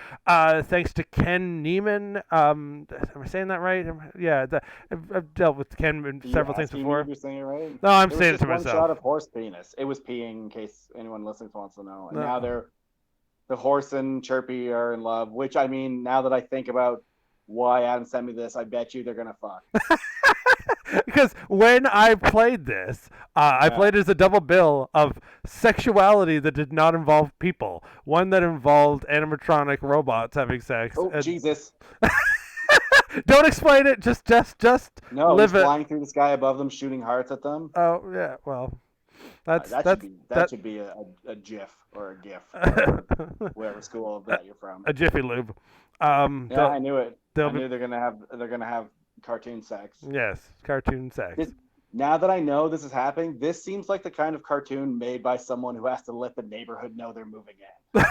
Thanks to Ken Neiman. Am I saying that right? Yeah, I've dealt with Ken in several things before. You're saying it right? No, I'm saying it to myself. One shot of horse penis. It was peeing, in case anyone listening wants to know. And now the horse and Chirpy are in love, which, I mean, now that I think about why Adam sent me this, I bet you they're going to fuck. Because when I played this, I played it as a double bill of sexuality that did not involve people. One that involved animatronic robots having sex. Oh, Jesus. Don't explain it. Just no, live he's it. flying through the sky above them, shooting hearts at them. Oh, yeah, well... That should be a GIF or a GIF, or whatever school that you're from. A Jiffy Lube. I knew it. I knew they're gonna have cartoon sex. Yes, cartoon sex. Now that I know this is happening, this seems like the kind of cartoon made by someone who has to let the neighborhood know they're moving in.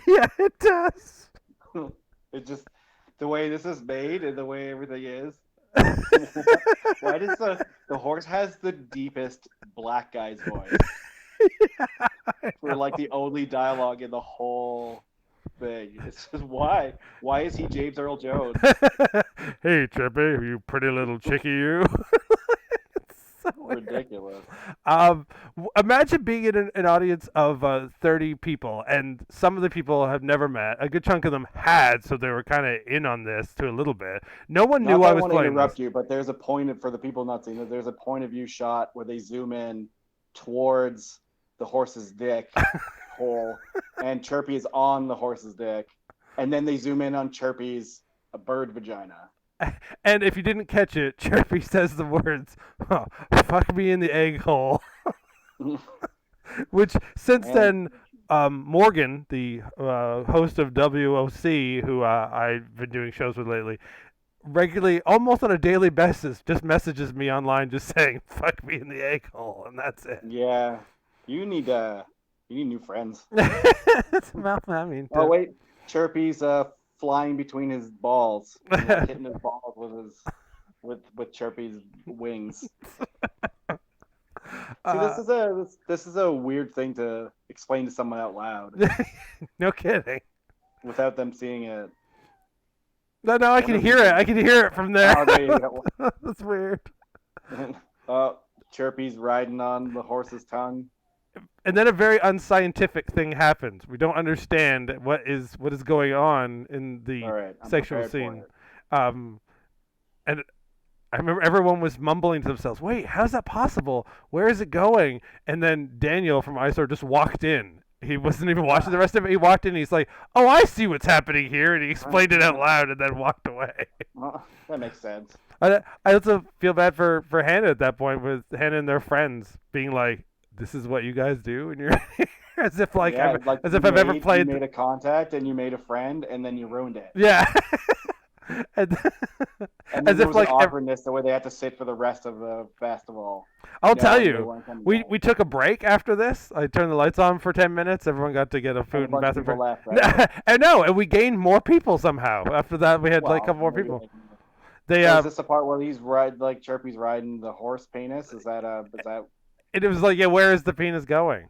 Yeah, it does. It just the way this is made and the way everything is. Why does the horse has the deepest black guy's voice? For like the only dialogue in the whole thing. It's just why? Why is he James Earl Jones? Hey, Chirpy, you pretty little chickie, you. It's so ridiculous. Imagine being in an audience of 30 people, and some of the people have never met. A good chunk of them had, so they were kind of in on this to a little bit. No one knew I was playing. To interrupt you, but there's a point for the people not seeing it. There's a point of view shot where they zoom in towards the horse's dick hole, and Chirpy is on the horse's dick, and then they zoom in on Chirpy's bird vagina. And if you didn't catch it, Chirpy says the words, fuck me in the egg hole. Which, since then, Morgan, the host of WOC, who I've been doing shows with lately, regularly, almost on a daily basis, just messages me online just saying, fuck me in the egg hole, and that's it. Yeah. You need new friends. I mean, oh, wait. Chirpy's flying between his balls, hitting his balls with Chirpy's wings. See, this is a weird thing to explain to someone out loud. No kidding. Without them seeing it. No, I can hear it. I can hear it from there. Oh, there you go. That's weird. Chirpy's riding on the horse's tongue. And then a very unscientific thing happens. We don't understand what is going on in the sexual scene. And I remember everyone was mumbling to themselves, wait, how's that possible? Where is it going? And then Daniel from ISOR just walked in. He wasn't even watching the rest of it. He walked in and he's like, oh, I see what's happening here. And he explained it out loud and then walked away. That makes sense. I also feel bad for Hannah at that point, with Hannah and their friends being like, this is what you guys do, and you're as if I've ever played. You made a contact and you made a friend, and then you ruined it. Yeah. And, And then as there if was an like awkwardness the way they had to sit for the rest of the festival. I'll tell Knowing they you, weren't coming back. we took a break after this. I turned the lights on for 10 minutes. Everyone got to get a And a food and bunch of bathroom people break. left, right? And no, and we gained more people somehow. After that, we had like a couple more Maybe people. like, They so is this the part where Chirpy's riding the horse penis? Is that it was like, yeah, where is the penis going?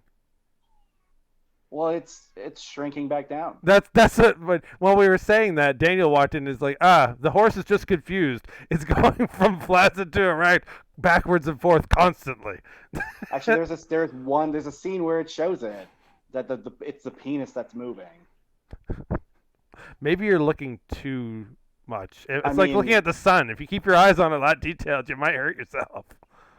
well, it's shrinking back down. That's it. But while we were saying that, Daniel walked in and is like, the horse is just confused. It's going from flaccid to erect, backwards and forth constantly. Actually, there's a scene where it shows it that it's the penis that's moving. Maybe you're looking too much. It's I like mean- looking at the sun. If you keep your eyes on it that detailed, you might hurt yourself.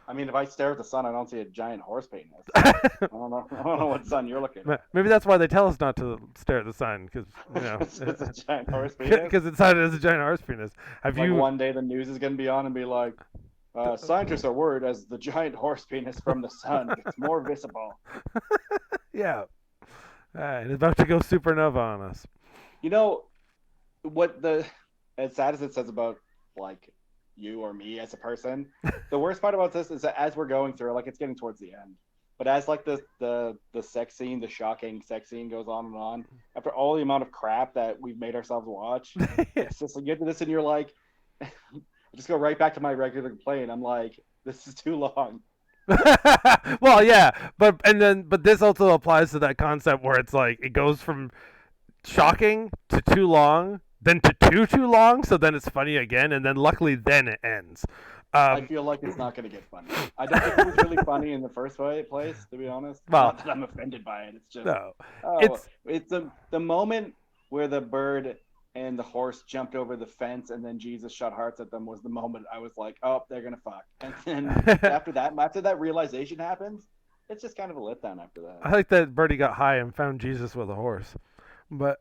I mean, if I stare at the sun, I don't see a giant horse penis. I don't know what sun you're looking at. Maybe that's why they tell us not to stare at the sun, because you know, It's a giant horse penis. because inside it is a giant horse penis. Have Like you? one day the news is going to be on and be like, scientists are worried as the giant horse penis from the sun gets more visible. Yeah. It's about to go supernova on us. You know what as sad as it says about like you or me as a person, the worst part about this is that as we're going through, like it's getting towards the end, but as like the sex scene, the shocking sex scene goes on and on, after all the amount of crap that we've made ourselves watch, it's just like you get to this and you're like, I just go right back to my regular complaint. I'm like, this is too long. Well, yeah, but this also applies to that concept where it's like it goes from shocking to too long, then to too long, so then it's funny again, and then luckily then it ends. I feel like it's not going to get funny. I don't think it was really funny in the first place, to be honest. Well, not that I'm offended by it. It's just no, it's the moment where the bird and the horse jumped over the fence and then Jesus shot hearts at them was the moment I was like, oh, they're gonna fuck. And then after that realization happens, it's just kind of a letdown after that. I like that Birdie got high and found Jesus with a horse, but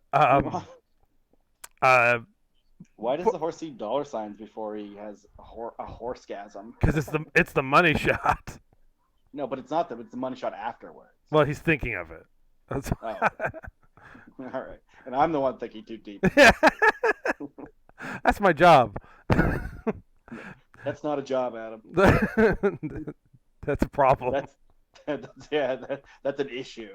why does the horse see dollar signs before he has a horsegasm? because it's the money shot. No, but it's not it's the money shot afterwards. Well, he's thinking of it. That's Oh. All right, and I'm the one thinking too deep. That's my job. That's not a job, Adam. That's a problem. That's an issue.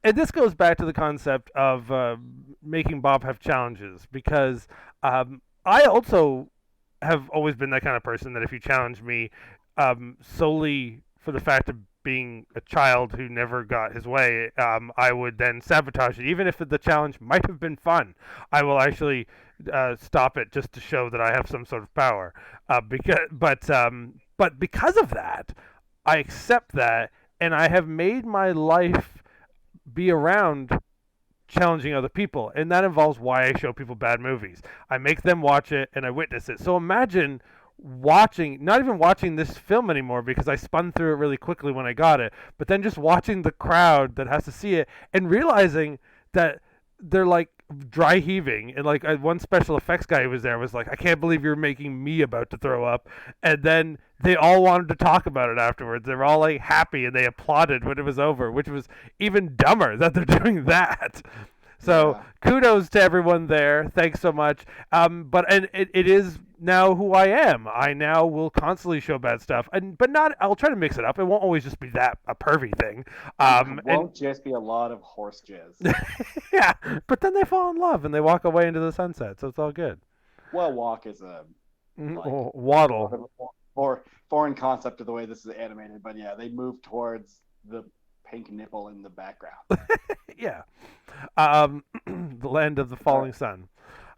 And this goes back to the concept of making Bob have challenges, because I also have always been that kind of person that if you challenge me solely for the fact of being a child who never got his way, I would then sabotage it. Even if the challenge might have been fun, I will actually stop it just to show that I have some sort of power. But because of that, I accept that, and I have made my life be around challenging other people, and that involves why I show people bad movies. I make them watch it, and I witness it. So imagine not even watching this film anymore because I spun through it really quickly when I got it, but then just watching the crowd that has to see it and realizing that they're like dry heaving, and like one special effects guy who was there was like, I can't believe you're making me about to throw up. And then they all wanted to talk about it afterwards. They were all like happy and they applauded when it was over, which was even dumber that they're doing that. So kudos to everyone there. Thanks so much. But it is now who I am. I now will constantly show bad stuff, but not. I'll try to mix it up. It won't always just be that a pervy thing. It won't just be a lot of horse jizz. Yeah, but then they fall in love and they walk away into the sunset, so it's all good. Well, walk is a waddle. Or foreign concept to the way this is animated, but yeah, they move towards the pink nipple in the background. Yeah. The land of the falling sun.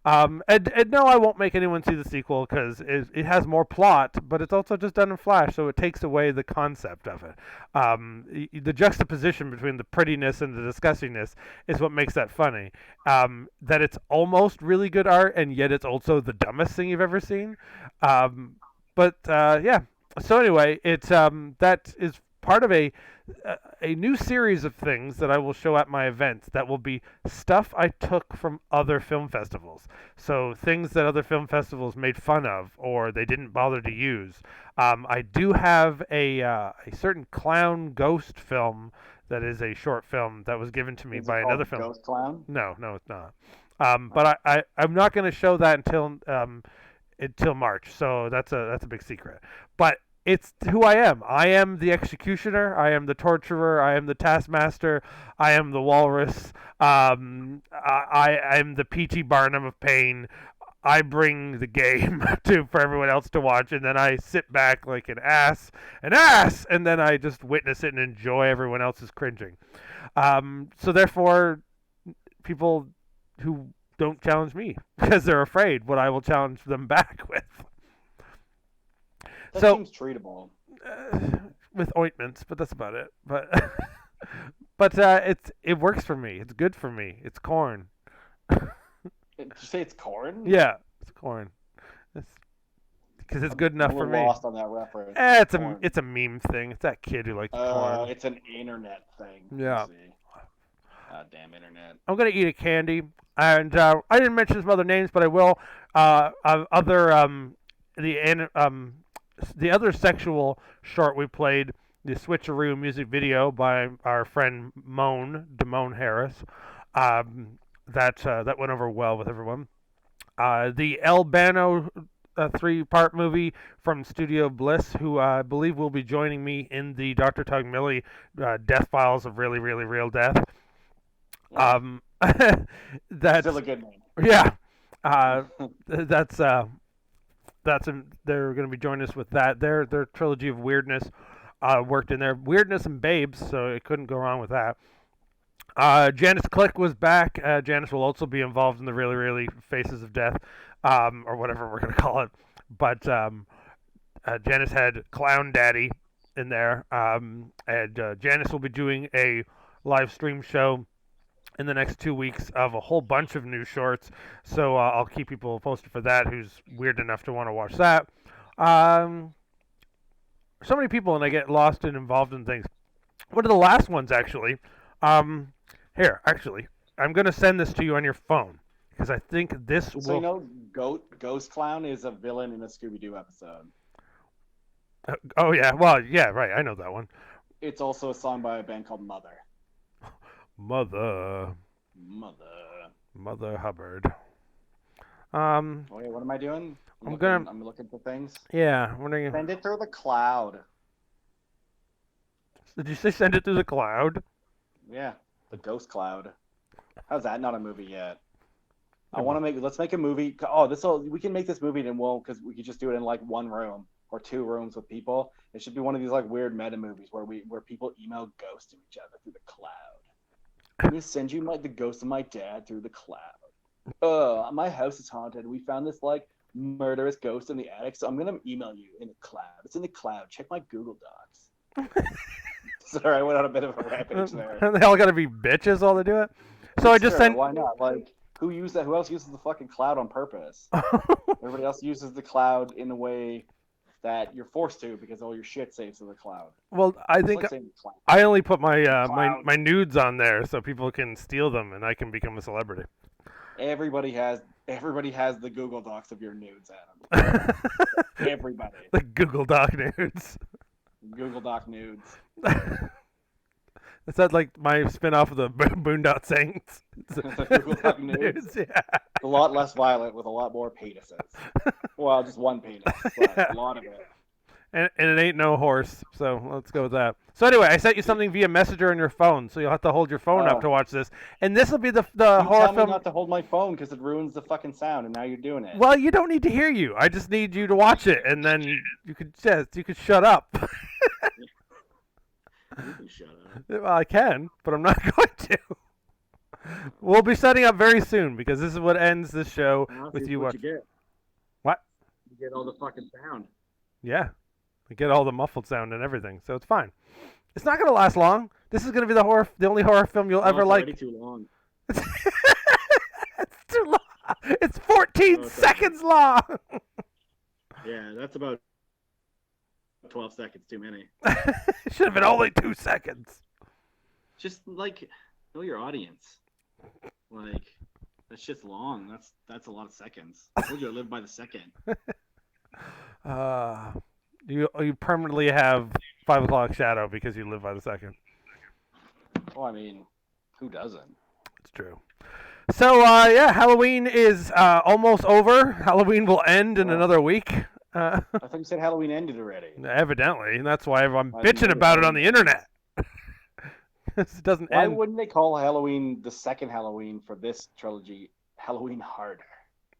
And no, I won't make anyone see the sequel because it has more plot, but it's also just done in Flash, so it takes away the concept of it. The juxtaposition between the prettiness and the disgustingness is what makes that funny. That it's almost really good art, and yet it's also the dumbest thing you've ever seen. Yeah. So anyway, it's that is part of a new series of things that I will show at my events that will be stuff I took from other film festivals. So things that other film festivals made fun of or they didn't bother to use. I do have a certain clown ghost film that is a short film that was given to me Is it by called another film. Ghost Clown? No, it's not. But I'm not going to show that until March, so that's a big secret. But it's who I am. I am the executioner. I am the torturer. I am the taskmaster. I am the walrus. I am the P.T. Barnum of pain. I bring the game for everyone else to watch, and then I sit back like an ass, and then I just witness it and enjoy everyone else's cringing. So therefore, people who don't challenge me because they're afraid what I will challenge them back with. That So seems treatable. with ointments, but that's about it. But it works for me. It's good for me. It's corn. Did you say it's corn? Yeah, it's corn. Because it's good enough I'm a for little me. lost on that reference. Corn. It's a meme thing. It's that kid who likes corn. It's an internet thing. Yeah. God damn internet. I'm gonna eat a candy, and I didn't mention some other names, but I will. The other sexual short we played, the Switcheroo music video by our friend Damone Harris. That went over well with everyone. The El Bano 3-part movie from Studio Bliss, who I believe will be joining me in the Dr. Tug Millys Death Files of Really, Really Real Death. That's Still a good name. Yeah. They're going to be joining us with that. Their trilogy of weirdness worked in there. Weirdness and babes, so it couldn't go wrong with that. Janice Click was back. Janice will also be involved in the Really, Really Faces of Death, or whatever we're going to call it. But Janice had Clown Daddy in there. And Janice will be doing a live stream show in the next 2 weeks of a whole bunch of new shorts. So I'll keep people posted for that who's weird enough to want to watch that. So many people, and I get lost and involved in things. One of the last ones, actually. Here, actually, I'm going to send this to you on your phone because I think this will... So you know Ghost Clown is a villain in a Scooby-Doo episode. Oh, yeah. Well, yeah, right. I know that one. It's also a song by a band called Mother. Mother Hubbard. Wait, what am I doing? I'm looking for things. Yeah, Send it through the cloud. Did you say send it through the cloud? Yeah, the Ghost Cloud. How's that not a movie yet? Let's make a movie. Oh, we can make this movie and because we could just do it in like one room or 2 rooms with people. It should be one of these like weird meta movies where people email ghosts to each other through the cloud. I'm gonna send you the ghost of my dad through the cloud. My house is haunted. We found this like murderous ghost in the attic, so I'm gonna email you in the cloud. It's in the cloud. Check my Google Docs. Sorry, I went on a bit of a rampage there. They all gotta be bitches while they do it. So I just sent. Why not? Like, who else uses the fucking cloud on purpose? Everybody else uses the cloud in a way that you're forced to because all your shit saves to the cloud. Well, I think I only put my my nudes on there so people can steal them and I can become a celebrity. Everybody has the Google Docs of your nudes, Adam. Everybody. The Google Doc nudes. Google Doc nudes. Is that like my spin-off of the Boondock Saints? The Google Doc nudes? Yeah. A lot less violent with a lot more penises. Well, just one penis, but Yeah. a lot of it. And it ain't no horse, so let's go with that. So anyway, I sent you something via Messenger on your phone, so you'll have to hold your phone up to watch this. And this will be the horror tell film. me not to hold my phone because it ruins the fucking sound, and now you're doing it. Well, you don't need to hear you. I just need you to watch it, and then you could shut up. You can shut up. Well, I can, but I'm not going to. We'll be setting up very soon because this is what ends the show with you watching. You get. What? You get all the fucking sound. Yeah. I get all the muffled sound and everything, so it's fine. It's not going to last long. This is going to be the only horror film you'll ever like. It's already too long. It's too long. It's 14 seconds long. Yeah, that's about 12 seconds too many. It should have been only 2 seconds. Just like know your audience. Like that's just long. That's a lot of seconds. I told you I live by the second. You permanently have 5 o'clock shadow because you live by the second. Well, I mean, who doesn't? It's true. So, yeah, Halloween is almost over. Halloween will end in another week. I thought you said Halloween ended already. Evidently, and that's why I'm I've bitching never about it heard on the of internet. It doesn't Why end. wouldn't they call Halloween the second Halloween for this trilogy Halloween Harder?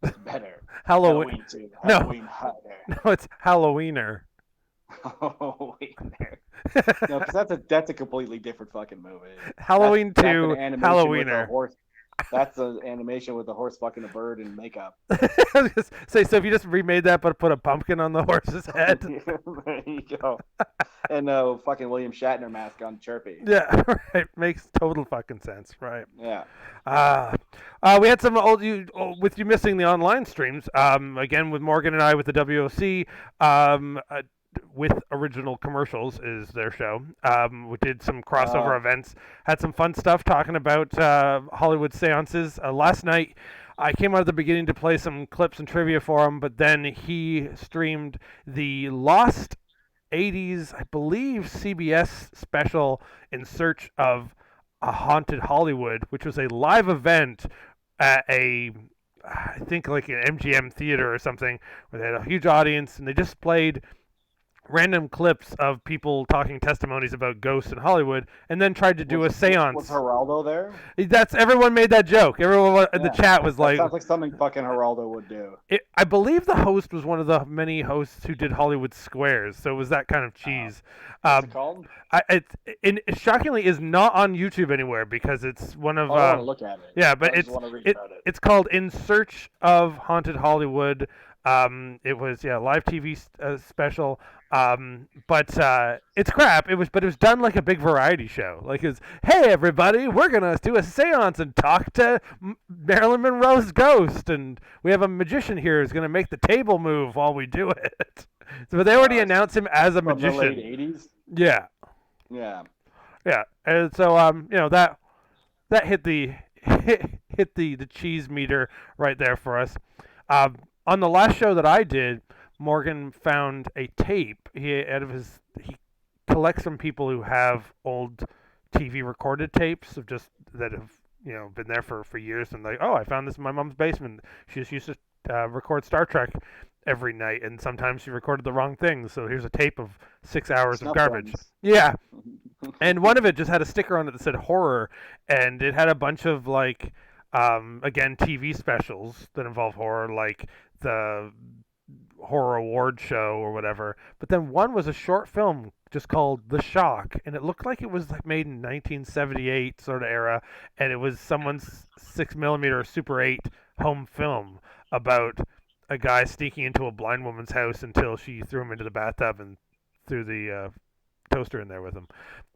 It's better. Halloween. 2, No. Halloween Harder. No, it's Halloweener. Halloweener. No, because that's a completely different fucking movie. Halloween That's 2, an animation with a Halloweener. horse. That's an animation with a horse fucking a bird in makeup. I was gonna say, so if you just remade that but put a pumpkin on the horse's head. There you go. And fucking William Shatner mask on Chirpy. Yeah, right. Makes total fucking sense, right? Yeah. We had some with you missing the online streams. Again with Morgan and I with the WOC. With original commercials is their show. We did some crossover events, had some fun stuff talking about Hollywood seances. Last night, I came out at the beginning to play some clips and trivia for him, but then he streamed the Lost 80s, I believe, CBS special In Search of a Haunted Hollywood, which was a live event at I think like an MGM theater or something, where they had a huge audience and they just played random clips of people talking testimonies about ghosts in Hollywood, and then tried to do a seance. Was Geraldo there? Everyone made that joke. Everyone in the chat was like, sounds like something fucking Geraldo would do. I believe the host was one of the many hosts who did Hollywood Squares, so it was that kind of cheese. What's it called? It shockingly is not on YouTube anywhere because it's one of. I want to look at it. Yeah, but it's called In Search of Haunted Hollywood. It was live TV special. But it's crap. It was done like a big variety show. Like it's, hey everybody, we're gonna do a seance and talk to Marilyn Monroe's ghost, and we have a magician here who's gonna make the table move while we do it. So, but they already announced him as a magician. From the late 80s. Yeah. Yeah. Yeah, and so that hit the hit the cheese meter right there for us. On the last show that I did, Morgan found a tape. He collects from people who have old TV recorded tapes of just that have been there for years, and like, oh, I found this in my mom's basement. She just used to record Star Trek every night, and sometimes she recorded the wrong things. So here's a tape of 6 hours of garbage. Ones. Yeah, and one of it just had a sticker on it that said horror, and it had a bunch of like again TV specials that involve horror, like the horror award show or whatever, but then one was a short film just called The Shock, and it looked like it was like made in 1978 sort of era, and it was someone's 6mm Super 8 home film about a guy sneaking into a blind woman's house until she threw him into the bathtub and threw the toaster in there with him.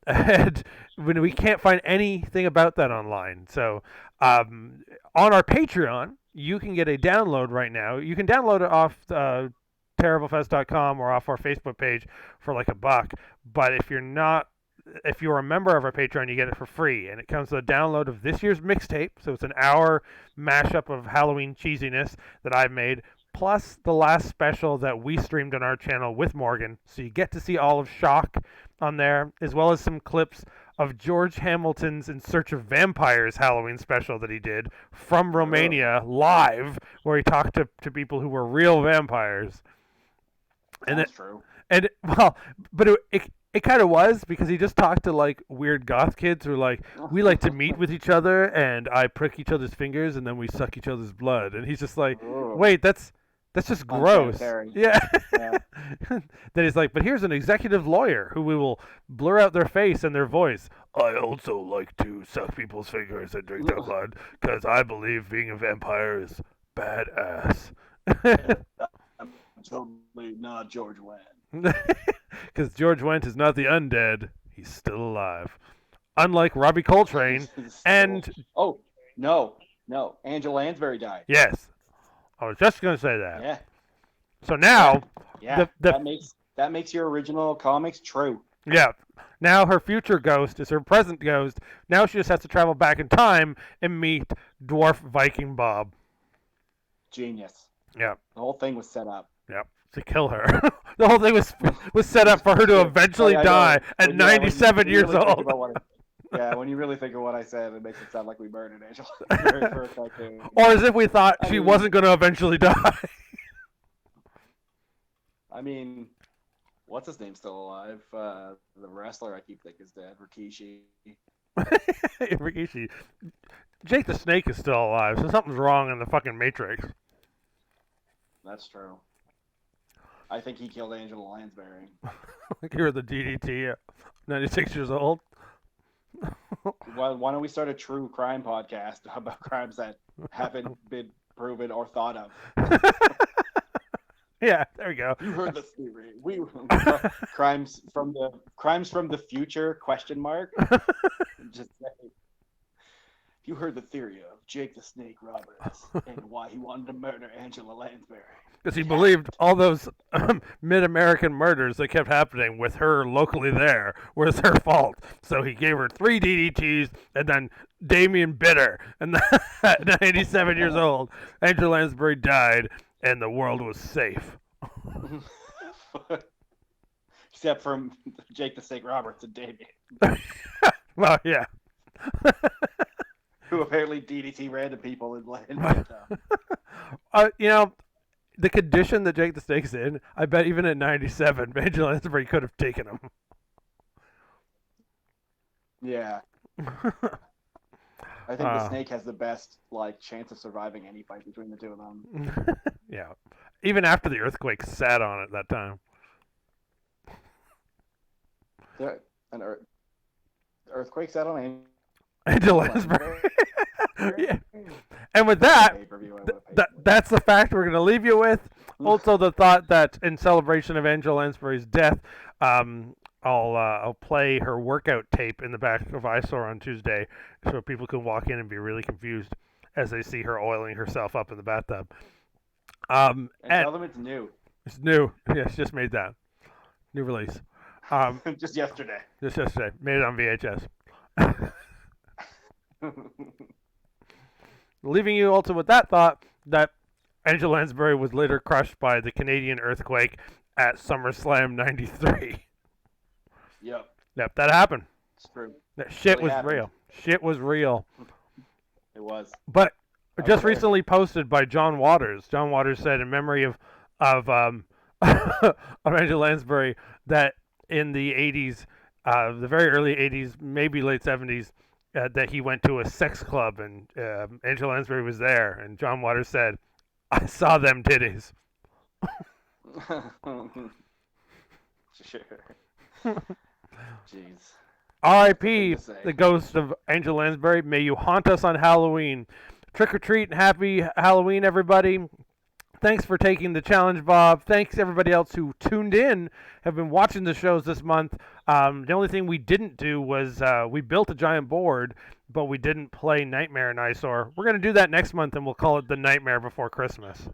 And when we can't find anything about that online, so on our Patreon you can get a download right now. You can download it off terriblefest.com or off our Facebook page for like $1. But if you're a member of our Patreon, you get it for free, and it comes with a download of this year's mixtape. So it's an hour mashup of Halloween cheesiness that I've made, plus the last special that we streamed on our channel with Morgan. So you get to see all of Shock on there, as well as some clips of George Hamilton's In Search of Vampires Halloween special that he did from Romania live, where he talked to people who were real vampires. And that's true. And but it kind of was, because he just talked to like weird goth kids who were like, we like to meet with each other, and I prick each other's fingers, and then we suck each other's blood. And he's just like, wait, that's just gross. Yeah. Then he's like, but here's an executive lawyer who we will blur out their face and their voice. I also like to suck people's fingers and drink their blood, because I believe being a vampire is badass. I'm totally not George Wendt. Because George Wendt is not the undead. He's still alive. Unlike Robbie Coltrane and... Oh, no. Angela Lansbury died. Yes. I was just going to say that. Yeah. So now... Yeah, that makes your original comics true. Yeah. Now her future ghost is her present ghost. Now she just has to travel back in time and meet Dwarf Viking Bob. Genius. Yeah. The whole thing was set up. Yep. To kill her. The whole thing was set up for her to eventually die at 97 years old. Yeah, when you really think of what I said, it makes it sound like we murdered Angela Lansbury for a cartoon. Or as if we thought I she mean- wasn't going to eventually die. I mean, what's his name still alive? The wrestler I keep thinking is dead, Rikishi. Rikishi. Jake the Snake is still alive, so something's wrong in the fucking Matrix. That's true. I think he killed Angela Lansbury. Like you're the DDT at 96 years old. Why don't we start a true crime podcast about crimes that haven't been proven or thought of? Yeah, there we go. You heard the theory. Crimes from the future? Question mark. Just say, you heard the theory of Jake the Snake Roberts and why he wanted to murder Angela Lansbury. Because he believed all those mid-American murders that kept happening with her locally there was her fault. So he gave her 3 DDTs and then Damien Bitter. And at 87 years old, Angela Lansbury died and the world was safe. Except from Jake the Snake Roberts and Damien, Well, yeah. who apparently DDT random people in Vietnam. You know, the condition that Jake the Snake's in, I bet even at 97, Angela Lansbury could have taken him. Yeah. I think the Snake has the best chance of surviving any fight between the two of them. Yeah. Even after the earthquake sat on it that time. An earthquake set on Angela Lansbury. Yeah. And with that, that's the fact we're going to leave you with. Also, the thought that in celebration of Angela Lansbury's death, I'll play her workout tape in the back of Eyesore on Tuesday, so people can walk in and be really confused as they see her oiling herself up in the bathtub. And tell them it's new. It's new. Yeah, she just made that new release. Just yesterday. Just yesterday, made it on VHS. Leaving you also with that thought that Angela Lansbury was later crushed by the Canadian earthquake at SummerSlam '93. Yep, that happened. it's true. That shit Really was happened. real. Shit was real. It was. But just Okay. recently posted by John Waters. John Waters said in memory of of Angela Lansbury that in the 80s, the very early 80s, maybe late 70s, that he went to a sex club and Angela Lansbury was there. And John Waters said, I saw them titties. Sure. Jeez. R.I.P. Thing to say. the ghost of Angela Lansbury. May you haunt us on Halloween. Trick or treat and happy Halloween, everybody. Thanks for taking the challenge, Bob. Thanks everybody else who tuned in, have been watching the shows this month. The only thing we didn't do was we built a giant board, but we didn't play Nightmare in Eyesore. We're going to do that next month, and we'll call it The Nightmare Before Christmas.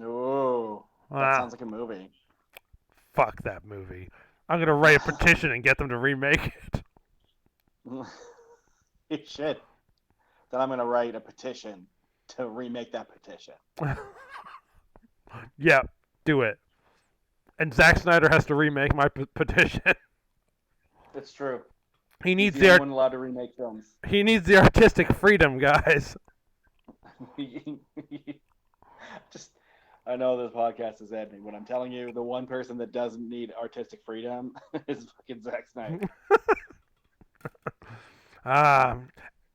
Oh, that sounds like a movie. Fuck that movie. I'm going to write a petition and get them to remake it. You should. Then I'm going to write a petition to remake that petition. Yeah, do it. And Zack Snyder has to remake my petition. It's true. He needs He's the the only one allowed to remake films. he needs the artistic freedom, guys. Just, I know this podcast is ending, but I'm telling you, the one person that doesn't need artistic freedom is fucking Zack Snyder.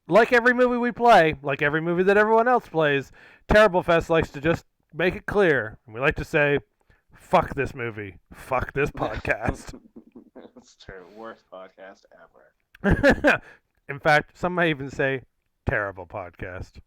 Like every movie we play, like every movie that everyone else plays, Terriblefest likes to just make it clear. And we like to say, fuck this movie. Fuck this podcast. It's true. Worst podcast ever. In fact, some may even say, terrible podcast.